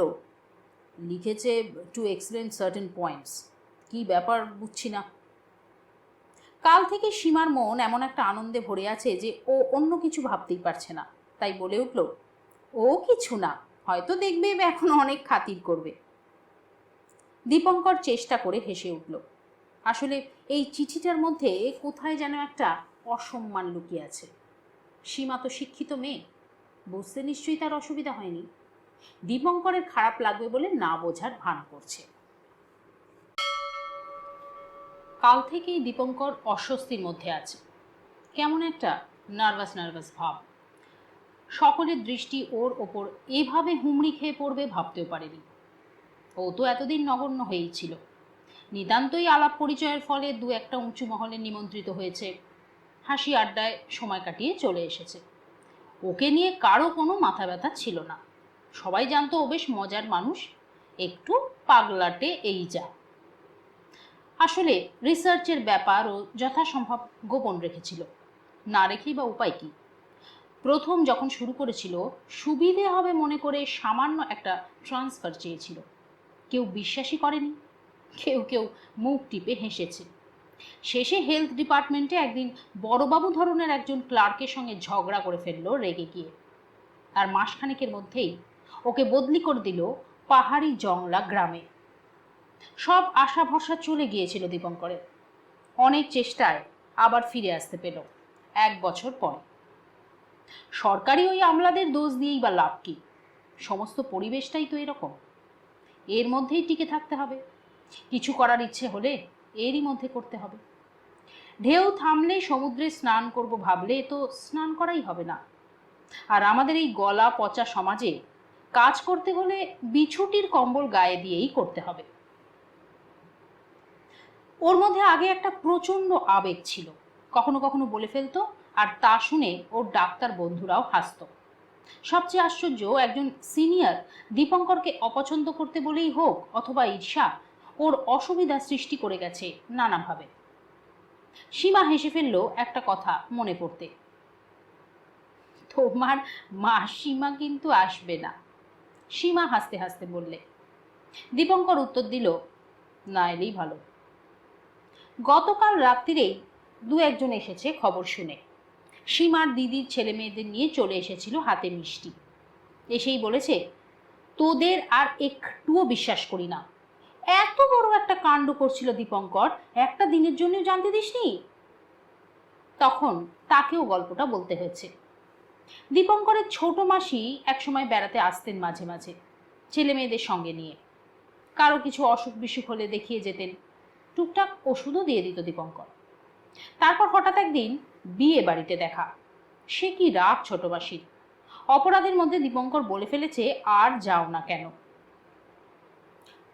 লিখেছে টু এক্সপ্লেন সার্টেন পয়েন্টস, কি ব্যাপার বুঝছি না। কাল থেকে সীমার মন এমন একটা আনন্দে ভরে আছে যে ও অন্য কিছু ভাবতেই পারছে না। তাই বলে উঠল, ও কিছু না, হয়তো দেখবে এখন অনেক খাতির করবে। দীপঙ্কর চেষ্টা করে হেসে উঠল। আসলে এই চিঠিটার মধ্যে কোথায় যেন একটা অসম্মান লুকিয়ে আছে। সীমা তো শিক্ষিত মেয়ে, বুঝতে নিশ্চয়ই তার অসুবিধা হয়নি। দীপঙ্করের খারাপ লাগবে বলে না বোঝার ভান করছে। কাল থেকেই দীপঙ্কর অস্বস্তির মধ্যে আছে, কেমন একটা নার্ভাস ভাব। সকলের দৃষ্টি ওর ওপর এভাবে হুমড়ি খেয়ে পড়বে ভাবতেও পারেনি। ও তো এতদিন নগণ্য হয়েই ছিল। নিতান্তই আলাপ পরিচয়ের ফলে দু একটা উঁচু মহলে নিমন্ত্রিত হয়েছে, হাসি আড্ডায় সময় কাটিয়ে চলে এসেছে। ওকে নিয়ে কারো কোনো মাথা ব্যথা ছিল না। সবাই জানতো ও বেশ মজার মানুষ, একটু পাগলাটে এই যা। আসলে রিসার্চের ব্যাপার ও যথাসম্ভব গোপন রেখেছিল, না রেখেই বা উপায় কি। প্রথম যখন শুরু করেছিল সুবিধে হবে মনে করে সামান্য একটা ট্রান্সফার চেয়েছিল। কেউ বিশ্বাসই করেনি, কেউ কেউ মুখ টিপে হেসেছে। শেষে হেলথ ডিপার্টমেন্টে একদিন বড়বাবু ধরনের একজন ক্লার্কের সঙ্গে ঝগড়া করে ফেললো রেগে গিয়ে। আর মাসখানেকের মধ্যেই ওকে বদলি করে দিল পাহাড়ি জংলা গ্রামে। সব আশা ভরসা চলে গিয়েছিল দীপঙ্করের। অনেক চেষ্টায় আবার ফিরে আসতে পেল 1 বছর পর। সরকারি ওই আমলাদের দোষ দিয়েই বা লাভ কি? সমস্ত পরিবেশটাই তো এরকম। এর মধ্যেই টিকে থাকতে হবে। কিছু করার ইচ্ছে হলে এরই মধ্যে করতে হবে। ঢেউ থামলে সমুদ্রে স্নান করব ভাবলে তো স্নান করাই হবে না। আর আমাদের এই গলা পচা সমাজে কাজ করতে হলে বিছুটির কম্বল গায়ে দিয়েই করতে হবে। ওর মধ্যে আগে একটা প্রচণ্ড আবেগ ছিল, কখনো কখনো বলে ফেলতো, আর তা শুনে ওর ডাক্তার বন্ধুরাও হাসতো। সবচেয়ে আশ্চর্য, একজন সিনিয়র দীপঙ্করকে অপছন্দ করতে বলেই হোক অথবা ঈর্ষা, ওর অসুবিধা সৃষ্টি করে গেছে নানাভাবে। সীমা হেসে ফেলল একটা কথা মনে পড়তে। তোমার মাসিমা কিন্তু আসবে না, সীমা হাসতে হাসতে বললে। দীপঙ্কর উত্তর দিল, না এলেই ভালো। গতকাল রাত্রিরেই দু একজন এসেছে খবর শুনে। সীমার দিদির ছেলে মেয়েদের নিয়ে চলে এসেছিল হাতে মিষ্টি। এসেই বলেছে, তোদের আর একটুও বিশ্বাস করি না। এত বড় একটা কাণ্ড করছিল দীপঙ্কর, একটা দিনের জন্য জানতে দিসনি। তখন তাকেও গল্পটা বলতে হয়েছে। দীপঙ্করের ছোট মাসি একসময় বেড়াতে আসতেন মাঝে মাঝে ছেলে মেয়েদের সঙ্গে নিয়ে। কারো কিছু অসুখ বিসুখ হলে দেখিয়ে যেতেন, টুকটাক ওষুধও দিয়ে দিত দীপঙ্কর। তারপর হঠাৎ একদিন বিয়ে বাড়িতে দেখা। সে কি রাগ ছোট মাসির! অপরাধের মধ্যে দীপঙ্কর বলে ফেলেছে, আর যাও না কেন।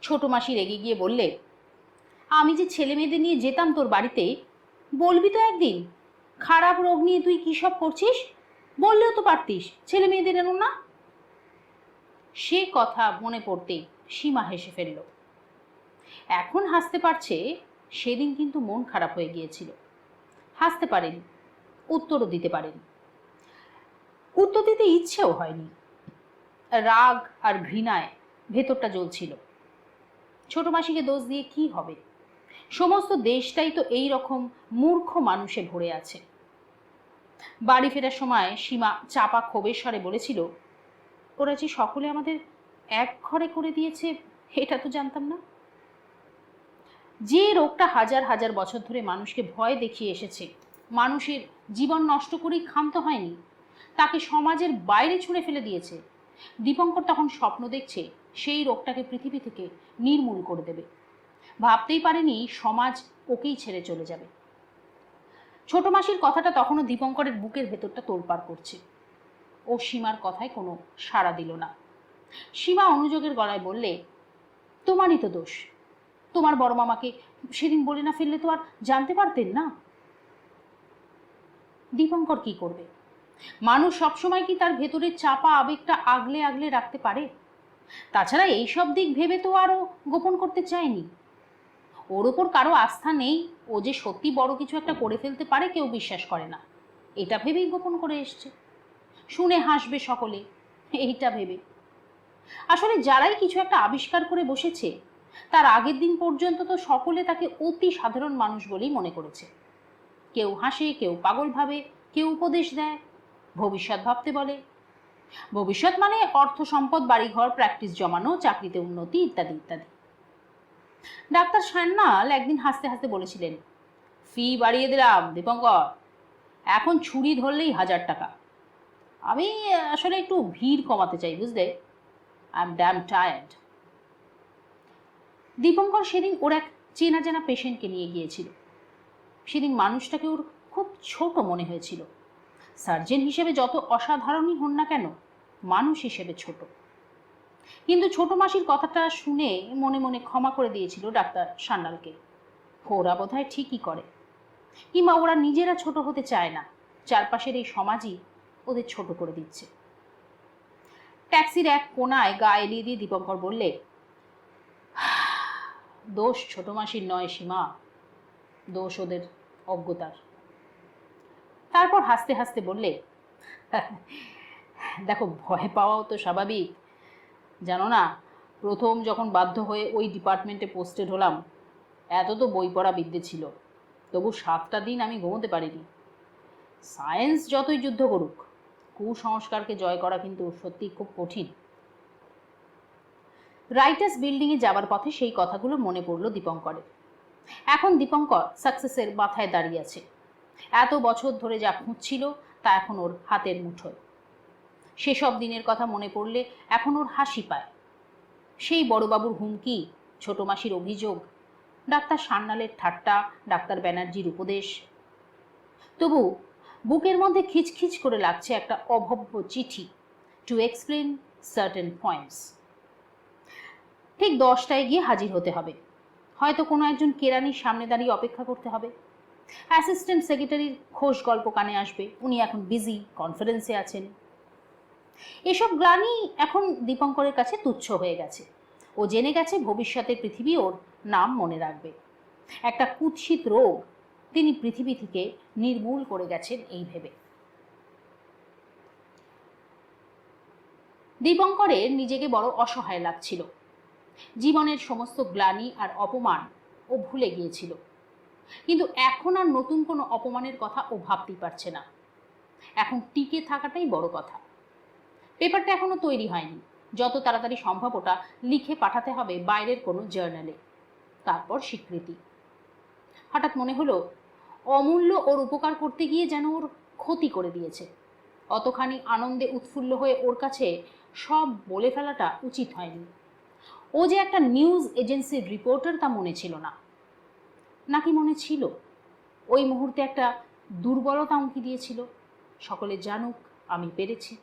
ছোট মাসি রেগে গিয়ে বললে, আমি যে ছেলে মেয়েদের নিয়ে যেতাম তোর বাড়িতে, বলবি তো একদিন খারাপ রোগ নিয়ে তুই কী সব করছিস? বললেও তো পারতিস, ছেলে মেয়েদের এনো না। সে কথা মনে পড়তেই সীমা হেসে ফেলল। এখন হাসতে পারছে, সেদিন কিন্তু মন খারাপ হয়ে গিয়েছিল। হাসতে পারেনি, উত্তরও দিতে পারেনি। উত্তর দিতে ইচ্ছেও হয়নি। রাগ আর ঘৃণায় ভেতরটা জ্বলছিল। ছোট মাসিকে দোষ দিয়ে কি হবে? সমস্ত দেশটাই তো এই রকম মূর্খ মানুষে ভরে আছে। বাড়ি ফেরার সময় সীমা চাপা ক্ষোভের স্বরে বলেছিল, ওরা যে সকলে আমাদের এক ঘরে করে দিয়েছে, এটা তো জানতাম না। যে রোগটা হাজার হাজার বছর ধরে মানুষকে ভয় দেখিয়ে এসেছে, মানুষের জীবন নষ্ট করেই ক্ষান্ত হয়নি, তাকে সমাজের বাইরে ছুঁড়ে ফেলে দিয়েছে। দীপঙ্কর তখন স্বপ্ন দেখছে সেই রোগটাকে পৃথিবী থেকে নির্মূল করে দেবে। ভাবতেই পারেনি সমাজ ওকেই ছেড়ে চলে যাবে। ছোট মাসির কথাটা তখনও দীপঙ্করের বুকের ভেতরটা তোলপাড় করছে। ও সীমার কথায় কোনো সাড়া দিল না। সীমা অনুযোগের গলায় বললে, তোমারই তো দোষ। তোমার বড় মামাকে সেদিন বলে না ফেললে তো আর জানতে পারতেন না। দীপঙ্কর কি করবে? মানুষ সবসময় কি তার ভেতরের চাপা আবেগটা আগলে আগলে রাখতে পারে? তাছাড়া এইসব দিক ভেবে তো আরও গোপন করতে চায়নি। ওর ওপর কারো আস্থা নেই, ও যে সত্যি বড় কিছু একটা করে ফেলতে পারে কেউ বিশ্বাস করে না, এটা ভেবেই গোপন করে এসছে। শুনে হাসবে সকলে, এইটা ভেবে। আসলে যারাই কিছু একটা আবিষ্কার করে বসেছে, তার আগের দিন পর্যন্ত তো সকলে তাকে অতি সাধারণ মানুষ বলেই মনে করেছে। কেউ হাসে, কেউ পাগল ভাবে, কেউ উপদেশ দেয়, ভবিষ্যৎ ভাবতে বলে। ভবিষ্যৎ মানে অর্থ সম্পদ, বাড়িঘর, প্র্যাকটিস জমানো, চাকরিতে উন্নতি ইত্যাদি ইত্যাদি। ডাক্তার সান্যাল একদিন হাসতে হাসতে বলেছিলেন, ফি বাড়িয়ে দিলাম দীপঙ্কর, এখন ছুরি ধরলেই 1000 টাকা। আমি আসলে একটু ভিড় কমাতে চাই, বুঝলে? I am damn tired. Dipankar সেদিন ওর এক চেনা জানা পেশেন্টকে নিয়ে গিয়েছিল। সেদিন মানুষটাকে ওর খুব ছোট মনে হয়েছিল। সার্জন হিসেবে যত অসাধারণই হন না কেন, মানুষ হিসেবে ছোট। কিন্তু ছোট মাসির কথাটা শুনে মনে মনে ক্ষমা করে দিয়েছিল ডাক্তার সান্যালকে। ওরা বোধহয় ঠিকই করে, কিংবা ওরা নিজেরা ছোট হতে চায় না, চারপাশের এই সমাজই ওদের ছোট করে দিচ্ছে। ট্যাক্সির এক কোনায় গা এলিয়ে দিয়ে দীপঙ্কর বললে, দোষ ছোট মাসির নয় সীমা, দোষ ওদের অজ্ঞতার। তারপর হাসতে হাসতে বললে, দেখো, ভয় পাওয়াও তো স্বাভাবিক। জানো না, প্রথম যখন বাধ্য হয়ে ওই ডিপার্টমেন্টে পোস্টেড হলাম, এত তো বই পড়া বিদ্যে ছিল, তবু 7টা দিন আমি ঘুমোতে পারিনি। সায়েন্স যতই যুদ্ধ করুক, কুসংস্কারকে জয় করা কিন্তু সত্যি খুব কঠিন। রাইটার্স বিল্ডিংয়ে যাবার পথে সেই কথাগুলো মনে পড়ল দীপঙ্করের। এখন দীপঙ্কর সাকসেসের মাথায় দাঁড়িয়ে আছে। এত বছর ধরে যা খুঁজছিল তা এখন ওর হাতের মুঠোয়। সেসব দিনের কথা মনে পড়লে এখন ওর হাসি পায়। সেই বড়বাবুর হুমকি, ছোট মাসির অভিযোগ, ডাক্তার সান্যালের ঠাট্টা, ডাক্তার ব্যানার্জির উপদেশ। তবু বুকের মধ্যে খিচখিচ করে লাগছে একটা অভব্য চিঠি, টু এক্সপ্লেন সার্টেন পয়েন্টস। ঠিক 10টায় গিয়ে হাজির হতে হবে। হয়তো কোনো একজন কেরানির সামনে দাঁড়িয়ে অপেক্ষা করতে হবে। অ্যাসিস্ট্যান্ট সেক্রেটারির খোশ গল্প কানে আসবে, উনি এখন বিজি, কনফারেন্সে আছেন। এসব গ্লানি এখন দীপঙ্করের কাছে তুচ্ছ হয়ে গেছে। ও জেনে গেছে ভবিষ্যতের পৃথিবী ওর নাম মনে রাখবে। একটা কুৎসিত রোগ তিনি পৃথিবী থেকে নির্মূল করে গেছেন এই ভেবে। দীপঙ্করের নিজেকে বড় অসহায় লাগছিল। জীবনের সমস্ত গ্লানি আর অপমান ও ভুলে গিয়েছিল, কিন্তু এখন আর নতুন কোনো অপমানের কথা ও ভাবতেই পারছে না। এখন টিকে থাকাটাই বড় কথা। পেপারটা এখনো তৈরি হয়নি, যত তাড়াতাড়ি সম্ভব ওটা লিখে পাঠাতে হবে বাইরের কোনো জার্নালে, তারপর স্বীকৃতি। হঠাৎ মনে হলো অমূল্য ওর উপকার করতে গিয়ে যেন ওর ক্ষতি করে দিয়েছে। অতখানি আনন্দে উৎফুল্ল হয়ে ওর কাছে সব বলে ফেলাটা উচিত হয়নি। ও যে একটা নিউজ এজেন্সির রিপোর্টার তা মনে ছিল না, নাকি মনে ছিল? ওই মুহূর্তে একটা দুর্বলতা উঁকি দিয়েছিল, সকলে জানুক আমি পেরেছি।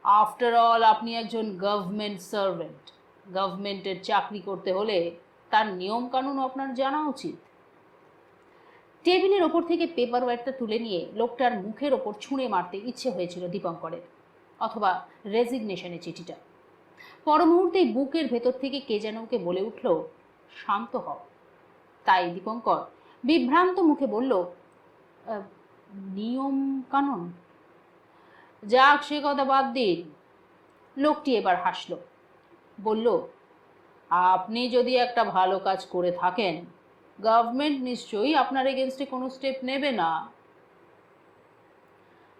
আফটার অল আপনি একজন গভর্নমেন্ট সার্ভেন্ট। গভর্নমেন্টের চাকরি করতে হলে তার নিয়ম কানুন আপনার জানা উচিত। টেবিলের ওপর থেকে পেপার ওয়েটটা তুলে নিয়ে লোকটার মুখের ওপর ছুঁড়ে মারতে ইচ্ছে হয়েছিল দীপঙ্করের, অথবা রেজিগনেশনের চিঠিটা। পর মুহূর্তেই বুকের ভেতর থেকে কে যেন ওকে বলে উঠল, শান্ত হও। তাই দীপঙ্কর বিভ্রান্ত মুখে বলল, নিয়ম কানুন? যাক, সে কথা বাদ দিন। লোকটি এবার হাসল, বলল, আপনি যদি একটা ভালো কাজ করে থাকেন, গভর্নমেন্ট নিশ্চয়ই আপনার এগেনস্টে কোনো স্টেপ নেবে না।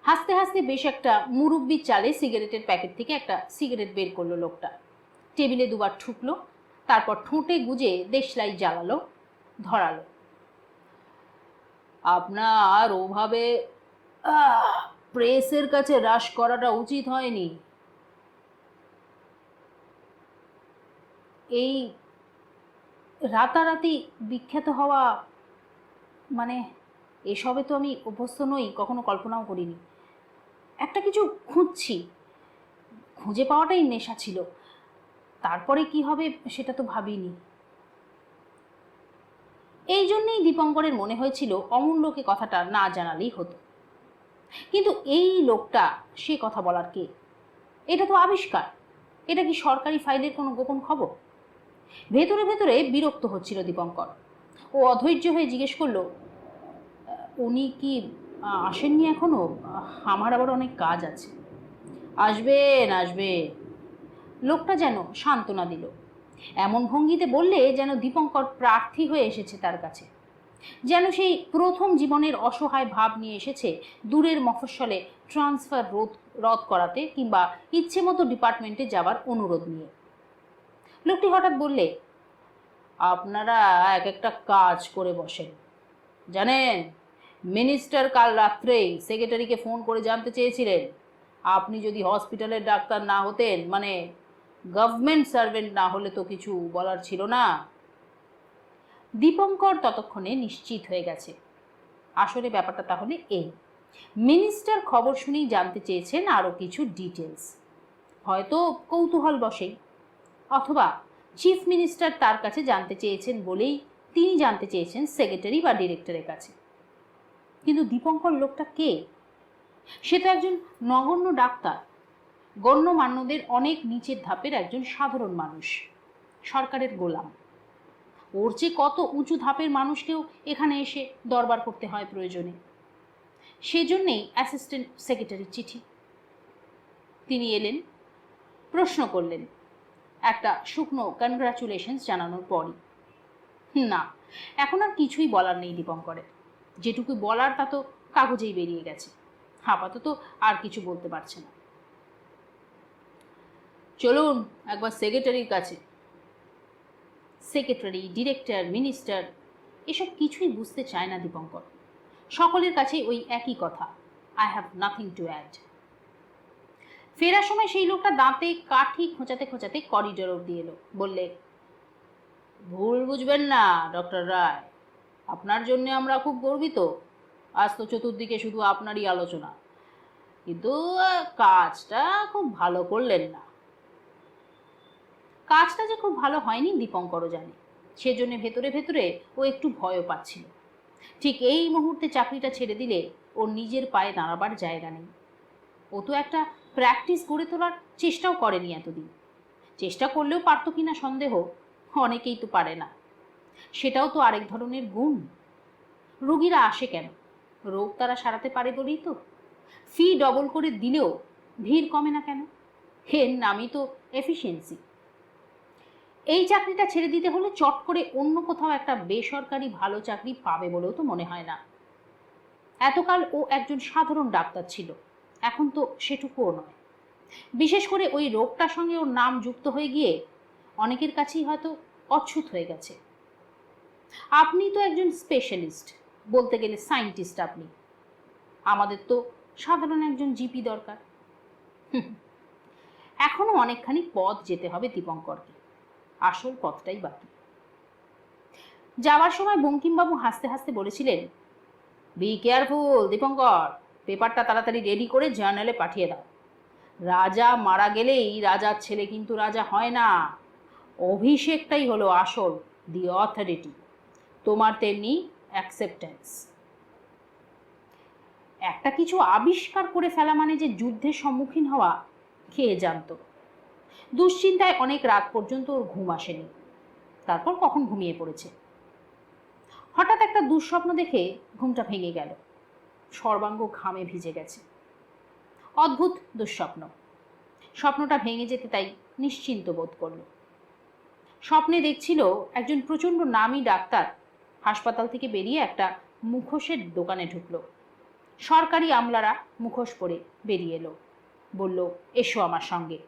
হাসতে হাসতে বেশ একটা মুরব্বি চালে সিগারেটের প্যাকেট থেকে একটা সিগারেট বের করলো লোকটা। টেবিলে দুবার ঠুকলো, তারপর ঠোঁটে গুজে দেশলাই জ্বালালো, ধরালো। আপনার ওভাবে প্রেসের কাছে রাশ করাটা উচিত হয়নি। এই রাতারাতি বিখ্যাত হওয়া, মানে এসবে তো আমি অভ্যস্ত নই, কখনো কল্পনাও করিনি। একটা কিছু খুঁজছি, খুঁজে পাওয়াটাই নেশা ছিল, তারপরে কি হবে সেটা তো ভাবিনি। এই জন্যেই দীপঙ্করের মনে হয়েছিল অমূল্যকে কথাটা না জানালেই হতো। কিন্তু এই লোকটা, সে কথা বলার কে? এটা তো আবিষ্কার, এটা কি সরকারি ফাইলের কোনো গোপন খবর? ভেতরে ভেতরে বিরক্ত হচ্ছিল দীপঙ্কর। ও অধৈর্য হয়ে জিজ্ঞেস করলো, উনি কি আসেননি এখনো? আমার আবার অনেক কাজ আছে। আসবেন আসবেন, লোকটা যেন সান্ত্বনা দিল। এমন ভঙ্গিতে বললে যেন দীপঙ্কর প্রার্থী হয়ে এসেছে তার কাছে, যেন সেই প্রথম জীবনের অসহায় ভাব নিয়ে এসেছে দূরের মফস্বলে ট্রান্সফার রদ করাতে, কিংবা ইচ্ছে মতো ডিপার্টমেন্টে যাবার অনুরোধ নিয়ে। লোকটি হঠাৎ বললে, আপনারা এক একটা কাজ করে বসেন। জানেন, মিনিস্টার কাল রাত্রেই সেক্রেটারিকে ফোন করে জানতে চেয়েছিলেন আপনি যদি হসপিটালের ডাক্তার না হতেন, মানে গভর্নমেন্ট সার্ভেন্ট না হলে তো কিছু বলার ছিল না। দীপঙ্কর ততক্ষণে নিশ্চিত হয়ে গেছে। আসলে ব্যাপারটা তাহলে এই, মিনিস্টার খবর শুনেই জানতে চেয়েছেন আরও কিছু ডিটেলস, হয়তো কৌতূহল বসেই, অথবা চিফ মিনিস্টার তার কাছে জানতে চেয়েছেন বলেই তিনি জানতে চেয়েছেন সেক্রেটারি বা ডিরেক্টরের কাছে। কিন্তু দীপঙ্কর লোকটা কে? সে তো একজন নগণ্য ডাক্তার, গণ্যমান্যদের অনেক নিচের ধাপের একজন সাধারণ মানুষ, সরকারের গোলাম। ওর চেয়ে কত উঁচু ধাপের মানুষকেও এখানে এসে দরবার করতে হয় প্রয়োজনে। সেজন্যেই অ্যাসিস্ট্যান্ট সেক্রেটারির চিঠি। তিনি এলেন, প্রশ্ন করলেন, একটা শুকনো কনগ্রাচুলেশনস জানানোর পরই। না, এখন আর কিছুই বলার নেই দীপঙ্করের। যেটুকু বলার তা তো কাগজেই বেরিয়ে গেছে, আপাতত আর কিছু বলতে পারছে না। চলুন একবার সেক্রেটারির কাছে। সেক্রেটারি, ডিরেক্টর, মিনিস্টার এসব কিছুই বুঝতে চায় না দীপঙ্কর। সকলের কাছে ওই একই কথা, I have nothing to add. ফেরার সময় সেই লোকটা দাঁতে কাঠি খোঁচাতে খোঁচাতে করিডোর অবধি এলো, বললে, ভুল বুঝবেন না ডক্টর রায়, আপনার জন্য আমরা খুব গর্বিত। আজ তো চতুর্দিকে শুধু আপনারই আলোচনা, কিন্তু কাজটা খুব ভালো করলেন না। কাজটা যে খুব ভালো হয়নি দীপঙ্করও জানে, সেজন্য ভেতরে ভেতরে ও একটু ভয়ও পাচ্ছিল। ঠিক এই মুহূর্তে চাকরিটা ছেড়ে দিলে ওর নিজের পায়ে দাঁড়াবার জায়গা নেই। ও তো একটা প্র্যাকটিস গড়ে তোলার চেষ্টাও করেনি এতদিন। চেষ্টা করলেও পারতো কিনা সন্দেহ, অনেকেই তো পারে না। সেটাও তো আরেক ধরনের গুণ। রোগীরা আসে কেন? রোগ তারা সারাতে পারে বলেই তো। ফি ডবল করে দিলেও ভিড় কমে না কেন? এর নামই তো এফিসিয়েন্সি। এই চাকরিটা ছেড়ে দিতে হলে চট করে অন্য কোথাও একটা বেসরকারি ভালো চাকরি পাবে বলেও তো মনে হয় না। এতকাল ও একজন সাধারণ ডাক্তার ছিল, এখন তো সেটুকুও নয়। বিশেষ করে ওই রোগটার সঙ্গে ওর নাম যুক্ত হয়ে গিয়ে অনেকের কাছেই হয়তো অচ্ছুত হয়ে গেছে। আপনি তো একজন স্পেশালিস্ট, বলতে গেলে সায়েন্টিস্ট আপনি। আমাদের তো সাধারণ একজন জিপি দরকার। এখনো অনেকখানি পথ যেতে হবে দীপঙ্করকে, আসল পথটাই বাকি। যাওয়ার সময় বঙ্কিমবাবু হাসতে হাসতে বলেছিলেন, বি কেয়ারফুল দীপঙ্কর, পেপারটা তাড়াতাড়ি রেডি করে জার্নালে পাঠিয়ে দাও। রাজা মারা গেলেই রাজার ছেলে কিন্তু রাজা হয় না। অভিষেকটাই হলো আসল, দি অথরিটি। তোমার তেমনি অ্যাকসেপ্টেন্স। একটা কিছু আবিষ্কার করে ফেলা মানে যে যুদ্ধের সম্মুখীন হওয়া, কে জানত। দুশ্চিন্তায় অনেক রাত পর্যন্ত ওর ঘুম আসেনি। তারপর কখন ঘুমিয়ে পড়েছে। হঠাৎ একটা দুঃস্বপ্ন দেখে ঘুমটা ভেঙে গেল। সর্বাঙ্গ ঘামে ভিজে গেছে। অদ্ভুত দুঃস্বপ্ন। স্বপ্নটা ভেঙে যেতে তাই নিশ্চিন্ত বোধ করল। স্বপ্নে দেখছিল একজন প্রচণ্ড নামী ডাক্তার হাসপাতাল থেকে বেরিয়ে একটা মুখোশের দোকানে ঢুকলো। সরকারি আমলারা মুখোশ পরে বেরিয়ে এলো। বলল, এসো আমার সঙ্গে।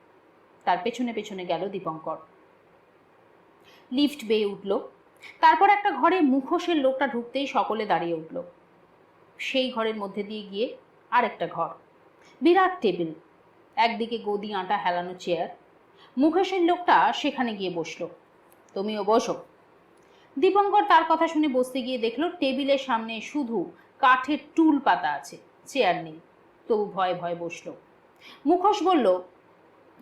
তার পেছনে পেছনে গেল দীপঙ্কর। লিফট বেয়ে উঠল। তারপর একটা ঘরে মুখোশের লোকটা ঢুকতেই সকলে দাঁড়িয়ে উঠল। সেই ঘরের মধ্যে দিয়ে গিয়ে আরেকটা ঘর, বিরাট টেবিল, একদিকে গদি আঁটা হেলানো চেয়ার। মুখোশের লোকটা সেখানে গিয়ে বসলো। তুমিও বসো। দীপঙ্কর তার কথা শুনে বসতে গিয়ে দেখলো টেবিলের সামনে শুধু কাঠের টুল পাতা আছে, চেয়ার নেই। তবু ভয়ে ভয়ে বসলো। মুখোশ বলল,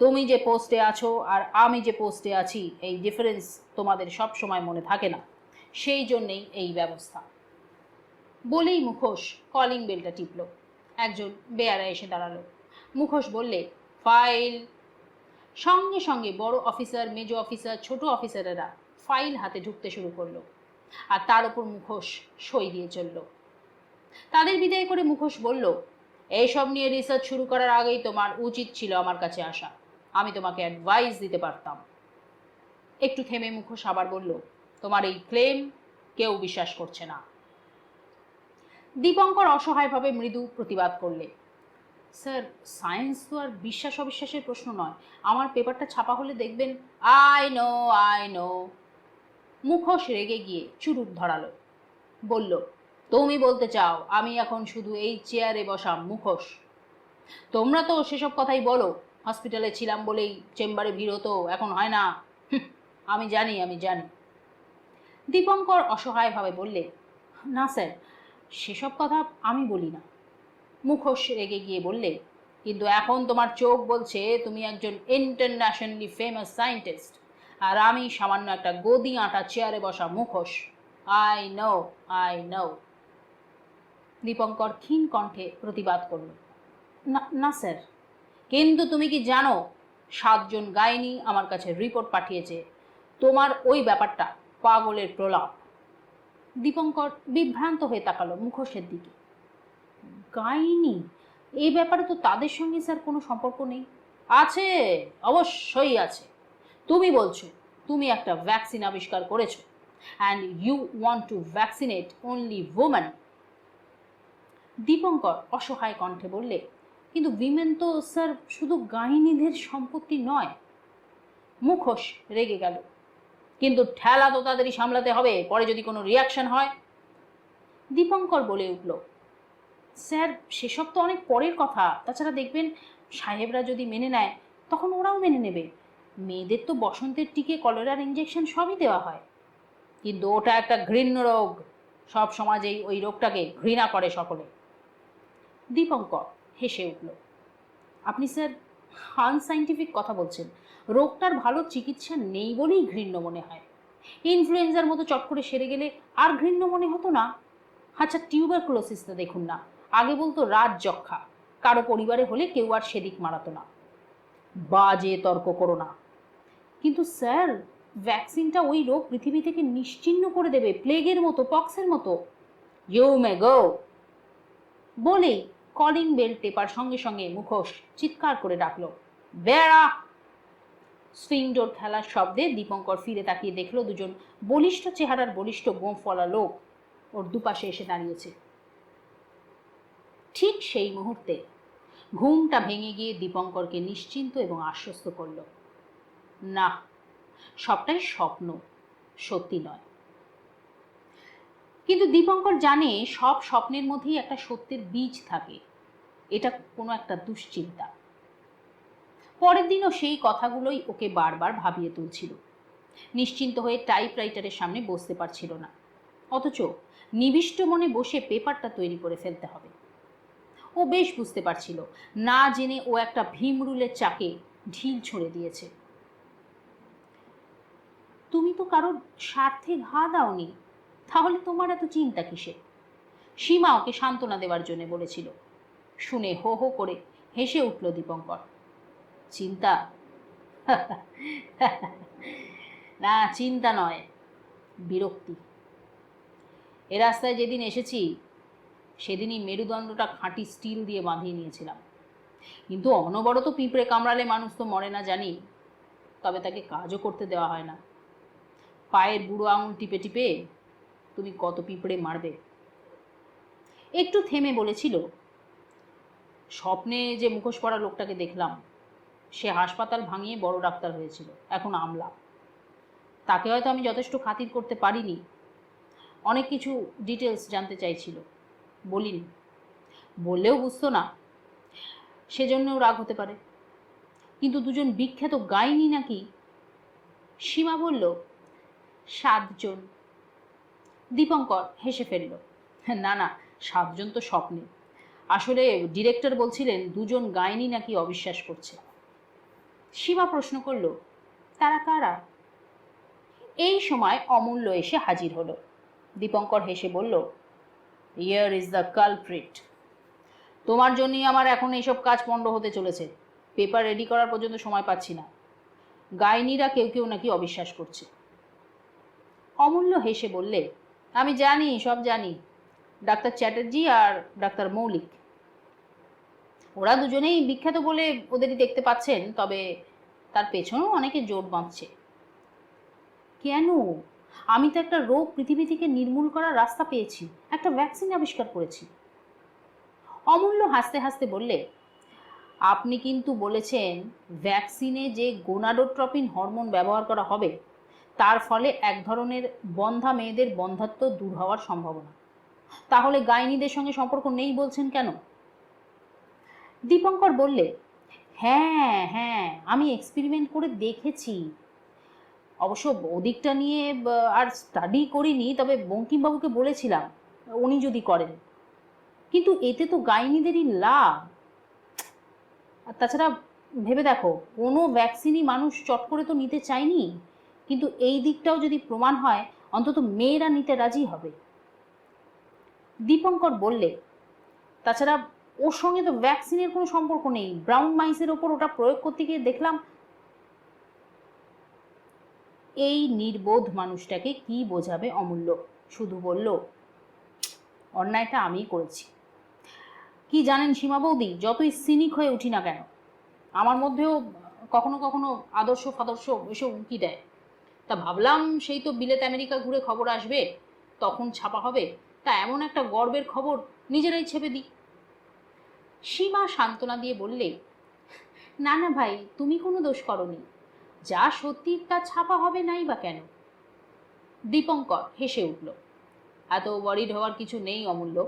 তুমি যে পোস্টে আছো আর আমি যে পোস্টে আছি, এই ডিফারেন্স তোমাদের সব সময় মনে থাকে না, সেই জন্যেই এই ব্যবস্থা। বলেই মুখোশ কলিং বেলটা টিপল। একজন বেয়ারা এসে দাঁড়ালো। মুখোশ বললে, ফাইল। সঙ্গে সঙ্গে বড় অফিসার, মেজ অফিসার, ছোট অফিসারেরা ফাইল হাতে ঢুকতে শুরু করলো। আর তার উপর মুখোশ সই দিয়ে চলল। তাদের বিদায় করে মুখোশ বলল, এইসব নিয়ে রিসার্চ শুরু করার আগেই তোমার উচিত ছিল আমার কাছে আসা। আমি তোমাকে অ্যাডভাইস দিতে পারতাম। একটু থেমে মুখোশ আবার বলল, তোমার এই ক্লেম কেউ বিশ্বাস করছে না। দীপঙ্কর অসহায়ভাবে মৃদু প্রতিবাদ করলে, স্যার, সায়েন্স তো আর বিশ্বাস অবিশ্বাসের প্রশ্ন নয়। আমার পেপারটা ছাপা হলে দেখবেন। I know. মুখোশ রেগে গিয়ে চুরুট ধরালো। বলল, তুমি বলতে চাও আমি এখন শুধু এই চেয়ারে বসা মুখোশ? তোমরা তো সেসব কথাই বলো, হসপিটালে ছিলাম বলেই চেম্বারে ভিড় হতো, এখন হয় না। আমি জানি। দীপঙ্কর অসহায়ভাবে বললে, না স্যার, সেসব কথা আমি বলি না। মুখোশ রেগে গিয়ে বললে, কিন্তু এখন তোমার চোখ বলছে তুমি একজন ইন্টারন্যাশনালি ফেমাস সায়েন্টিস্ট, আর আমি সামান্য একটা গদি আঁটা চেয়ারে বসা মুখোশ। I know. দীপঙ্কর ক্ষীণ কণ্ঠে প্রতিবাদ করল, না স্যার। কিন্তু তুমি কি জানো, 7 জন গাইনি আমার কাছে রিপোর্ট পাঠিয়েছে তোমার ওই ব্যাপারটা পাগলের প্রলাপ। দীপঙ্কর বিভ্রান্ত হয়ে তাকালো মুখোশের দিকে। গাইনি? এই ব্যাপারে তো তাদের সঙ্গে স্যার কোনো সম্পর্ক নেই। আছে, অবশ্যই আছে। তুমি বলছো তুমি একটা ভ্যাকসিন আবিষ্কার করেছো, and you want to vaccinate only women. Dipankar অসহায় কণ্ঠে বললে, কিন্তু উইমেন তো স্যার শুধু গাইনিদের সম্পত্তি নয়। মুখোশ রেগে গেল, কিন্তু ঠেলা তো তাদেরই সামলাতে হবে, পরে যদি কোনো রিয়াকশন হয়। দীপঙ্কর বলে উঠল, স্যার, সেসব তো অনেক পরের কথা। তাছাড়া দেখবেন, সাহেবরা যদি মেনে নেয় তখন ওরাও মেনে নেবে। মেয়েদের তো বসন্তের টিকে, কলেরার ইঞ্জেকশন সবই দেওয়া হয়। কিন্তু ওটা একটা ঘৃণ্য রোগ, সব সমাজেই ওই রোগটাকে ঘৃণা করে সকলে। দীপঙ্কর হেসে উঠল, আপনি স্যার আনসাইন্টিফিক কথা বলছেন। রোগটার ভালো চিকিৎসা নেই বলেই ঘৃণ্য মনে হয়। ইনফ্লুয়েঞ্জার মতো চট করে সেরে গেলে আর ঘৃণ্য মনে হতো না। আচ্ছা, টিউবারকুলোসিসটা দেখুন না, আগে বলতো রাত যক্ষা, কারো পরিবারে হলে কেউ আর সেদিক মারাতো না। বাজে তর্ক করো না। কিন্তু স্যার, ভ্যাকসিনটা ওই রোগ পৃথিবী থেকে নিশ্চিহ্ন করে দেবে, প্লেগের মতো, পক্সের মতো। ইউ মে গো। বলেই কলিং বেল টেপার সঙ্গে সঙ্গে মুখোশ চিৎকার করে ডাকলো, বেড়া। সুইং ডোর খেলার শব্দে দীপঙ্কর ফিরে তাকিয়ে দেখলো দুজন বলিষ্ঠ চেহারার বলিষ্ঠ গোঁফওয়ালা লোক ওর দুপাশে এসে দাঁড়িয়েছে। ঠিক সেই মুহূর্তে ঘুমটা ভেঙে গিয়ে দীপঙ্করকে নিশ্চিন্ত এবং আশ্বস্ত করল, না, সবটাই স্বপ্ন, সত্যি নয়। কিন্তু দীপঙ্কর জানে সব স্বপ্নের মধ্যেই একটা সত্যের বীজ থাকে, এটা কোনো একটা দুশ্চিন্তা। পরের দিনও সেই কথাগুলোই ওকে বারবার ভাবিয়ে তুলছিল। নিশ্চিন্ত হয়ে টাইপরাইটারের সামনে বসতে পারছিল না, অথচ নিবিষ্ট মনে বসে পেপারটা তৈরি করে ফেলতে হবে। ও বেশ বুঝতে পারছিল না জেনে ও একটা ভীমরুলের চাকে ঢিল ছুঁড়ে দিয়েছে। তুমি তো কারোর স্বার্থে ঘা দাওনি, তাহলে তোমার এত চিন্তা কিসে? সীমা ওকে সান্ত্বনা দেওয়ার জন্য বলেছিল। শুনে হো হো করে হেসে উঠল দীপঙ্কর। চিন্তা? না, চিন্তা নয়, বিরক্তি। এ রাস্তায় যেদিন এসেছি সেদিনই মেরুদণ্ডটা খাঁটি স্টিল দিয়ে বাঁধিয়ে নিয়েছিলাম। কিন্তু অনবরত পিঁপড়ে কামড়ালে মানুষ তো মরে না জানি, তবে তাকে কাজও করতে দেওয়া হয় না। পায়ের বুড়ো আঙুল টিপে টিপে তুমি কত পিঁপড়ে মারবে? একটু থেমে বলেছিল, স্বপ্নে যে মুখোশ পরা লোকটাকে দেখলাম সে হাসপাতাল ভাঙিয়ে বড় ডাক্তার হয়েছিল, এখন আমলা। তাকে হয়তো আমি যথেষ্ট খাতির করতে পারিনি, অনেক কিছু ডিটেলস জানতে চাইছিল, বলিনি। বললেও বুঝতো না, সেজন্যও রাগ হতে পারে। কিন্তু দুজন বিখ্যাত গাইনি নাকি? সীমা বলল, 7 জন। দীপঙ্কর হেসে ফেলল, না না, 7 জন তো স্বপ্নে। আসলে ডিরেক্টর বলছিলেন 2 জন গাইনি নাকি অবিশ্বাস করছে। সীমা প্রশ্ন করল, তারা কারা? এই সময় অমূল্য এসে হাজির হলো। দীপঙ্কর হেসে বলল, হিয়ার ইজ দ্য কালপ্রিট। তোমার জন্যই আমার এখন এইসব কাজ পণ্ড হতে চলেছে। পেপার রেডি করার পর্যন্ত সময় পাচ্ছি না। গাইনিরা কেউ কেউ নাকি অবিশ্বাস করছে। অমূল্য হেসে বললে, আমি জানি, সব জানি। ডাক্তার চ্যাটার্জি আর ডাক্তার মৌলিক, ওরা দুজনেই বিখ্যাত বলে ওদেরই দেখতে পাচ্ছেন, তবে তার পেছনেও অনেকে জোট বাঁধছে। কেন? আমি তো একটা রোগ পৃথিবী থেকে নির্মূল করার রাস্তা পেয়েছি, একটা ভ্যাকসিন আবিষ্কার করেছি। অমূল্য হাসতে হাসতে বললে, আপনি কিন্তু বলেছেন ভ্যাকসিনে যে গোনাডোট্রপিন হরমোন ব্যবহার করা হবে তার ফলে এক ধরনের বন্ধ্যা মেয়েদের বন্ধ্যাত্ব দূর হওয়ার সম্ভাবনা। তাহলে গাইনিদের সঙ্গে সম্পর্ক নেই বলছেন কেন? দীপঙ্কর বললে, হ্যাঁ হ্যাঁ, আমি এক্সপেরিমেন্ট করে দেখেছি। অবশ্য ওদিকটা নিয়ে আর স্টাডি করিনি, তবে বঙ্কিমবাবুকে বলেছিলাম উনি যদি করেন। কিন্তু এতে তো গাইনিদেরই লাভ। আর তাছাড়া ভেবে দেখো, কোনো ভ্যাকসিনই মানুষ চট করে তো নিতে চায়নি, কিন্তু এই দিকটাও যদি প্রমাণ হয় অন্তত মেয়েরা নিতে রাজি হবে। দীপঙ্কর বললে, তাছাড়া ওর সঙ্গে তো ভ্যাকসিনের কোনো সম্পর্ক নেই। ব্রাউন মাইসের ওপর ওটা প্রয়োগ করতে গিয়ে দেখলাম। এই নির্বোধ মানুষটাকে কি বোঝাবে অমূল্য? শুধু বলল, অন্যায়টা আমিই করেছি। কি জানেন সীমা বৌদি, যতই সিনিক হয়ে উঠি না কেন, আমার মধ্যেও কখনো কখনো আদর্শ ফাদর্শ এসব উঁকি দেয়। তা ভাবলাম সেই তো বিলেত আমেরিকা ঘুরে খবর আসবে, তখন ছাপা হবে, তা এমন একটা গর্বের খবর নিজেরাই ছেপে দিই। সীমা সান্ত্বনা দিয়ে বললে, না না ভাই, তুমি কোনো দোষ করনি। যা সত্যি তা ছাপা হবে নাই বা কেন? দীপঙ্কর হেসে উঠল, এত ওয়ারিড হওয়ার কিছু নেই অমূল্য।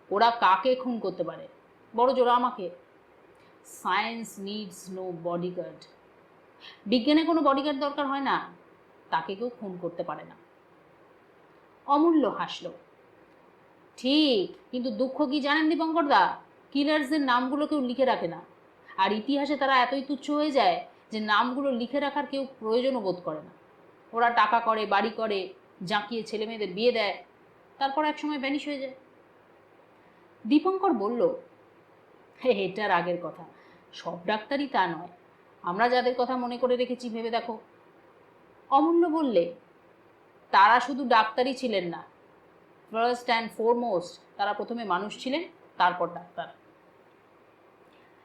ওরা কাকে খুন করতে পারে? বড় জোর আমাকে। Science needs no bodyguard. বিজ্ঞানে কোনো বডিগার্ড দরকার হয় না, তাকে কেউ খুন করতে পারে না। অমূল্য হাসল, ঠিক, কিন্তু দুঃখ কি জানেন দীপঙ্কর দা, কিলার্সদের নামগুলো কেউ লিখে রাখে না। আর ইতিহাসে তারা এতই তুচ্ছ হয়ে যায় যে নামগুলো লিখে রাখার কেউ প্রয়োজনও বোধ করে না। ওরা টাকা করে, বাড়ি করে, জাঁকিয়ে ছেলে মেয়েদের বিয়ে দেয়, তারপর একসময় ভ্যানিশ হয়ে যায়। দীপঙ্কর বলল, এটার আগের কথা, সব ডাক্তারই তা নয়, আমরা যাদের কথা মনে করে রেখেছি ভেবে দেখো। অমূল্য বললে, তারা শুধু ডাক্তারই ছিলেন না, ফার্স্ট অ্যান্ড ফোরমোস্ট তারা প্রথমে মানুষ ছিলেন, তারপর ডাক্তার।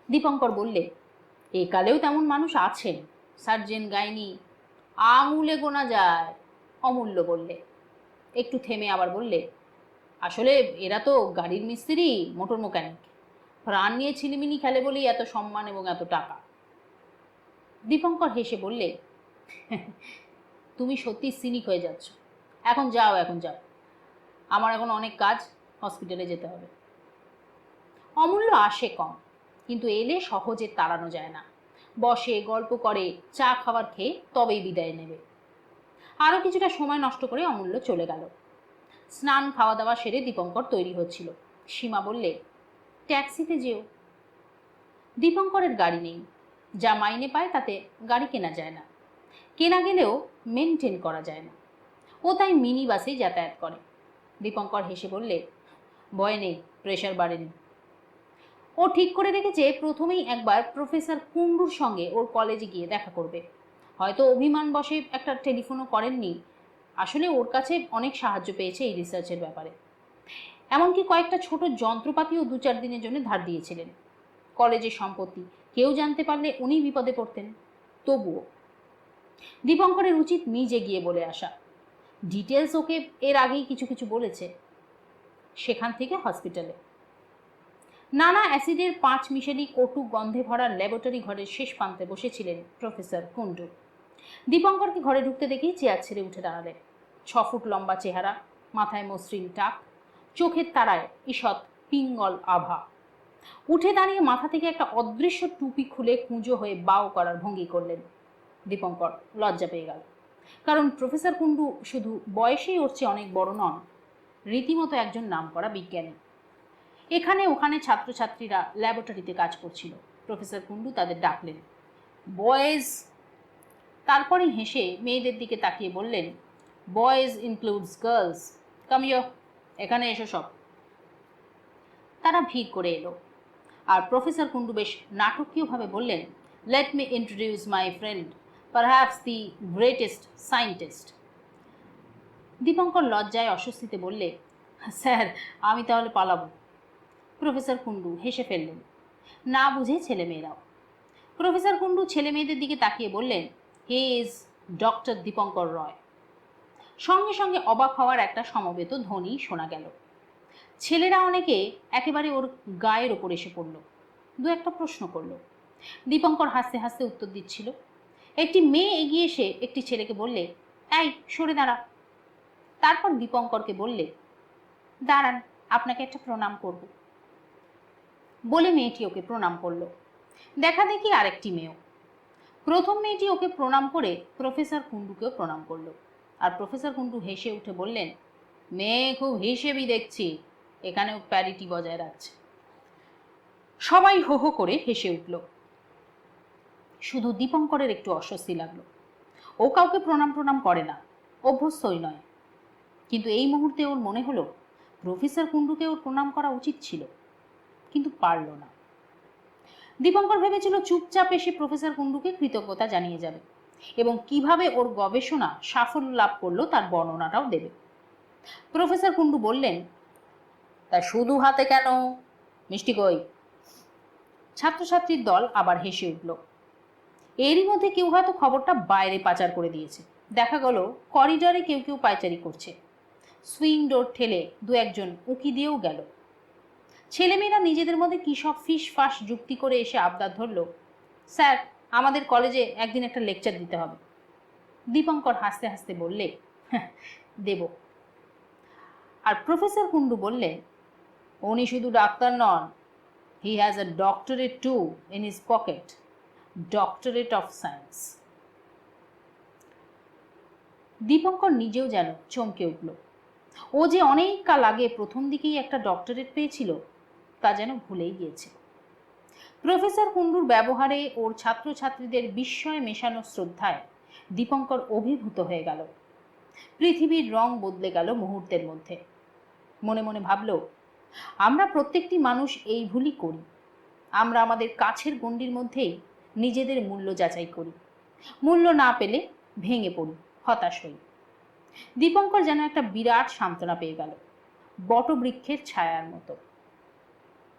দীপঙ্কর বললে, একালেও তেমন মানুষ আছেন, সার্জেন গাইনি আঙুলে গোনা যায়। অমূল্য বললে, একটু থেমে আবার বললে, আসলে এরা তো গাড়ির মিস্ত্রি, মোটর মেকানিক, প্রাণ নিয়ে ছিলিমিনি খেলে বলেই এত সম্মান এবং এত টাকা। দীপঙ্কর হেসে বললে, তুমি সত্যি সিনিক হয়ে যাচ্ছ। এখন যাও, এখন যাও, আমার এখন অনেক কাজ, হসপিটালে যেতে হবে। অমূল্য আসে কম, কিন্তু এলে সহজে তাড়ানো যায় না। বসে গল্প করে, চা খাবার খেয়ে তবেই বিদায় নেবে। আরও কিছুটা সময় নষ্ট করে অমূল্য চলে গেল। স্নান খাওয়া দাওয়া সেরে দীপঙ্কর তৈরি হচ্ছিল। সীমা বললে, ট্যাক্সিতে যেও। দীপঙ্করের গাড়ি নেই, যা মাইনে পায় তাতে গাড়ি কেনা যায় না, কেনা গেলেও মেনটেন করা যায় না। ও তাই মিনি বাসেই যাতায়াত করে। দীপঙ্কর হেসে বললে, ভয় নেই, প্রেশার বাড়েনি। ও ঠিক করে রেখেছে প্রথমেই একবার প্রফেসর কুণ্ডুর সঙ্গে ওর কলেজে গিয়ে দেখা করবে। হয়তো অভিমান বশে একটা টেলিফোনও করেননি, আসলে ওর কাছে অনেক সাহায্য পেয়েছে এই রিসার্চের ব্যাপারে। এমনকি কয়েকটা ছোট যন্ত্রপাতিও 2-4 দিনের জন্য ধার দিয়েছিলেন। কলেজের সম্পত্তি কেউ জানতে পারলে উনি বিপদে পড়তেন। তবুও দীপঙ্করের উচিত নিজে গিয়ে বলে আসা। ডিটেলস ওকে এর আগেই কিছু কিছু বলেছে। সেখান থেকে হসপিটালে নানা অ্যাসিডের 5 মিশেলি কটু গন্ধে ভরা ল্যাবরেটরি ঘরের শেষ প্রান্তে বসেছিলেন প্রফেসর কুণ্ডু। দীপঙ্করকে ঘরে ঢুকতে দেখেই চেয়ার ছেড়ে উঠে দাঁড়ালেন। 6 ফুট লম্বা চেহারা, মাথায় মসৃণ টাক, চোখের তারায় ঈষৎ পিঙ্গল আভা। উঠে দাঁড়িয়ে মাথা থেকে একটা অদৃশ্য টুপি খুলে কুঁজো হয়ে বাও করার ভঙ্গি করলেন। দীপঙ্কর লজ্জা পেয়ে গেল, কারণ প্রফেসর কুণ্ডু শুধু বয়সেই ওর চেয়ে অনেক বড় নন, রীতিমতো একজন নামকরা বিজ্ঞানী। এখানে ওখানে ছাত্রছাত্রীরা ল্যাবরেটরিতে কাজ করছিল। প্রফেসর কুণ্ডু তাদের ডাকলেন, বয়েজ। তারপরে হেসে মেয়েদের দিকে তাকিয়ে বললেন, boys includes girls, come here, এখানে এসো সব। তারা ভিড় করে এলো, আর প্রফেসর কুণ্ডু বেশ নাটকীয়ভাবে বললেন, let me introduce my friend, perhaps the greatest scientist. Dipankar লজ্জায় অস্বস্তিতে বললে, স্যার আমি তাহলে পালাবো। প্রফেসর কুণ্ডু হেসে ফেললেন, না বুঝে ছেলেমেয়েরাও। প্রফেসর কুণ্ডু ছেলে মেয়েদের দিকে তাকিয়ে বললেন, হি ইজ ডক্টর দীপঙ্কর রয়। সঙ্গে সঙ্গে অবাক হওয়ার একটা সমবেত ধ্বনি শোনা গেল। ছেলেরা অনেকে একেবারে ওর গায়ের ওপর এসে পড়ল, 2-একটা প্রশ্ন করল। দীপঙ্কর হাসতে হাসতে উত্তর দিচ্ছিল। একটি মেয়ে এগিয়ে এসে একটি ছেলেকে বললে, এই সরে দাঁড়া। তারপর দীপঙ্করকে বললে, দাঁড়ান, আপনাকে একটা প্রণাম করব। বলে মেয়েটি ওকে প্রণাম করল। দেখা দেখি আরেকটি মেয়েও। প্রথম মেয়েটি ওকে প্রণাম করে প্রফেসর কুণ্ডুকেও প্রণাম করল, আর প্রফেসর কুণ্ডু হেসে উঠে বললেন, মেয়ে খুব হিসেবই দেখছি, এখানেও প্যারিটি বজায় রাখছে। সবাই হো হো করে হেসে উঠল। শুধু দীপঙ্করের একটু অস্বস্তি লাগলো। ও কাউকে প্রণাম প্রণাম করে না, অভ্যস্তই নয়, কিন্তু এই মুহূর্তে ওর মনে হলো প্রফেসর কুণ্ডুকে ওর প্রণাম করা উচিত ছিল, কিন্তু পারল না। দীপঙ্কর ভেবেছিল চুপচাপ এসে প্রফেসর কুণ্ডুকে কৃতজ্ঞতা জানিয়ে যাবে এবং কিভাবে ওর গবেষণা সাফল্য লাভ করলো তার বর্ণনাটাও দেবে। প্রফেসর কুণ্ডু বললেন, তা শুধু হাতে কেন, মিষ্টি কই? ছাত্রছাত্রীর দল আবার হেসে উঠল। এরই মধ্যে কেউ হয়তো খবরটা বাইরে পাচার করে দিয়েছে। দেখা গেল করিডরে কেউ কেউ পায়চারি করছে। সুইং ডোর ঠেলে 2-1 উঁকি দিয়েও গেল। ছেলেমেয়েরা নিজেদের মধ্যে কী সব ফিস ফাস যুক্তি করে এসে আবদার ধরল, স্যার আমাদের কলেজে একদিন একটা লেকচার দিতে হবে। দীপঙ্কর হাসতে হাসতে বললে, দেব। আর প্রফেসর কুণ্ডু বললেন, উনি শুধু ডাক্তার নন, he has a doctorate too in his pocket, doctorate of science. Dipankar নিজেও যেন চমকে উঠল। ও যে অনেক কাল আগে প্রথম দিকেই একটা ডক্টরেট পেয়েছিল তা যেন ভুলেই গিয়েছে। প্রফেসর কুণ্ডুর ব্যবহারে ওর ছাত্রছাত্রীদের বিস্ময় মেশানো শ্রদ্ধায় দীপঙ্কর অভিভূত হয়ে গেল। পৃথিবীর রং বদলে গেল মুহূর্তের মধ্যে। মনে মনে ভাবল, আমরা প্রত্যেকটি মানুষ এই ভুলই করি। আমরা আমাদের কাছের গণ্ডির মধ্যেই নিজেদের মূল্য যাচাই করি। মূল্য না পেলে ভেঙে পড়ি, হতাশ হই। দীপঙ্কর যেন একটা বিরাট সান্ত্বনা পেয়ে গেল, বটবৃক্ষের ছায়ার মতো।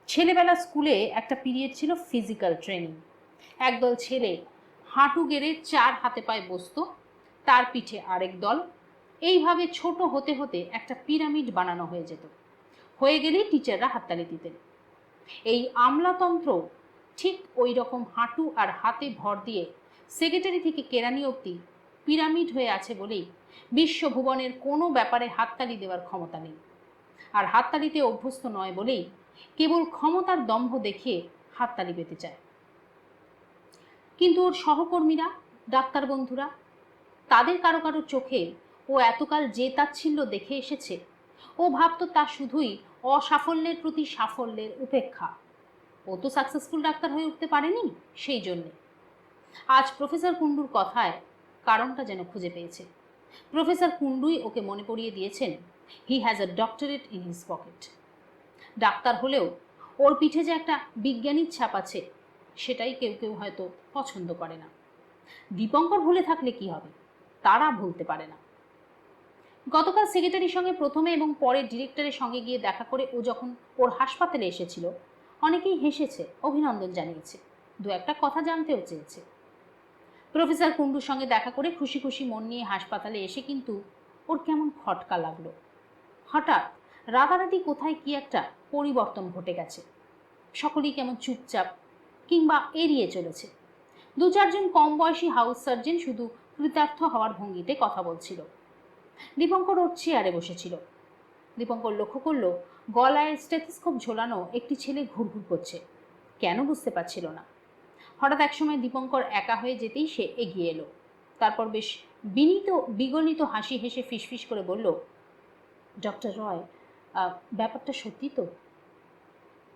ছেলেবেলা স্কুলে একটা পিরিয়ড ছিল ফিজিক্যাল ট্রেনিং। একদল ছেলে হাঁটু গেড়ে 4 হাতে পায়ে বসতো, তার পিঠে আরেক দল। এইভাবে ছোট হতে হতে একটা পিরামিড বানানো হয়ে যেত। হয়ে গেলেই টিচাররা হাততালি দিতেন। এই আমলাতন্ত্র ঠিক ওই রকম হাঁটু আর হাতে ভর দিয়ে সেক্রেটারি থেকে কেরানি অবধি পিরামিড হয়ে আছে বলেই বিশ্বভুবনের কোনো ব্যাপারে হাততালি দেওয়ার ক্ষমতা নেই। আর হাততালিতে অভ্যস্ত নয় বলেই কেবল ক্ষমতার দম্ভ দেখিয়ে হাততালি পেতে চায়। কিন্তু ওর সহকর্মীরা, ডাক্তার বন্ধুরা, তাদের কারো কারো চোখে ও এতকাল যে তাচ্ছিল্য দেখে এসেছে, ও ভাবতো তা শুধুই অসাফল্যের প্রতি সাফল্যের উপেক্ষা। ও তো সাকসেসফুল ডাক্তার হয়ে উঠতে পারেনি, সেই জন্যে। আজ প্রফেসর কুণ্ডুর কথায় কারণটা যেন খুঁজে পেয়েছে। প্রফেসর কুণ্ডুই ওকে মনে পড়িয়ে দিয়েছেন, হি has a doctorate in his pocket. Doctor হলেও ওর পিঠে যে একটা বিজ্ঞানীর ছাপ আছে, সেটাই কেউ কেউ হয়তো পছন্দ করে না। দীপঙ্কর ভুলে থাকলে কি হবে, তারা ভুলতে পারে না। গতকাল সেক্রেটারির সঙ্গে প্রথমে এবং পরে ডিরেক্টরের সঙ্গে গিয়ে দেখা করে ও যখন ওর হাসপাতালে এসেছিল, অনেকেই হেসেছে, অভিনন্দন জানিয়েছে, দু একটা কথা জানতেও চেয়েছে। প্রফেসর কুণ্ডুর সঙ্গে দেখা করে খুশি খুশি মন নিয়ে হাসপাতালে এসে কিন্তু ওর কেমন খটকা লাগলো। হঠাৎ রাতারাতি কোথায় কি একটা পরিবর্তন ঘটে গেছে। সকলেই কেমন চুপচাপ কিংবা এড়িয়ে চলেছে। 2-4 জন কম বয়সী হাউস সার্জন শুধু কৃতার্থ হওয়ার ভঙ্গিতে কথা বলছিল। দীপঙ্কর ওর চেয়ারে বসেছিল। দীপঙ্কর লক্ষ্য করলো গলায় স্টেথোস্কোপ ঝোলানো একটি ছেলে ঘুরঘুর করছে, কেন বুঝতে পারছিল না। হঠাৎ একসময় দীপঙ্কর একা হয়ে যেতেই সে এগিয়ে এলো। তারপর বেশ বিগলিত হাসি হেসে ফিসফিস করে বলল, ডক্টর রয়, ব্যাপারটা সত্যি তো?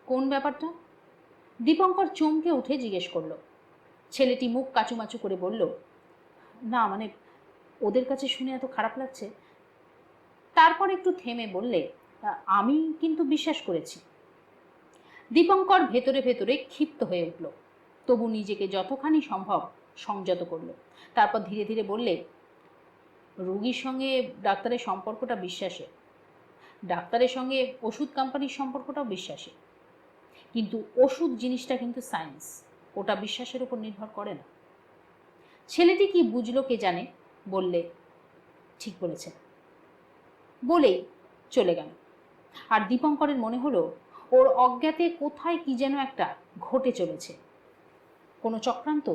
কোন ব্যাপারটা? দীপঙ্কর চমকে উঠে জিজ্ঞেস করলো। ছেলেটি মুখ কাচুমাচু করে বলল, না মানে ওদের কাছে শুনে এত খারাপ লাগছে। তারপর একটু থেমে বললে, আমি কিন্তু বিশ্বাস করেছি। দীপঙ্কর ভেতরে ভেতরে ক্ষিপ্ত হয়ে উঠল, তবু নিজেকে যতখানি সম্ভব সংযত করল। তারপর ধীরে ধীরে বললে, রোগীর সঙ্গে ডাক্তারের সম্পর্কটা বিশ্বাসে, ডাক্তারের সঙ্গে ওষুধ কোম্পানির সম্পর্কটাও বিশ্বাসে, কিন্তু ওষুধ জিনিসটা কিন্তু সায়েন্স, ওটা বিশ্বাসের উপর নির্ভর করে না। ছেলেটি কি বুঝলো কে জানে, বললে, ঠিক বলেছেন, বলেই চলে গেল। আর দীপঙ্করের মনে হলো ওর অজ্ঞাতে কোথায় কি যেন একটা ঘটে চলেছে, কোনো চক্রান্ত,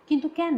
কিন্তু কেন?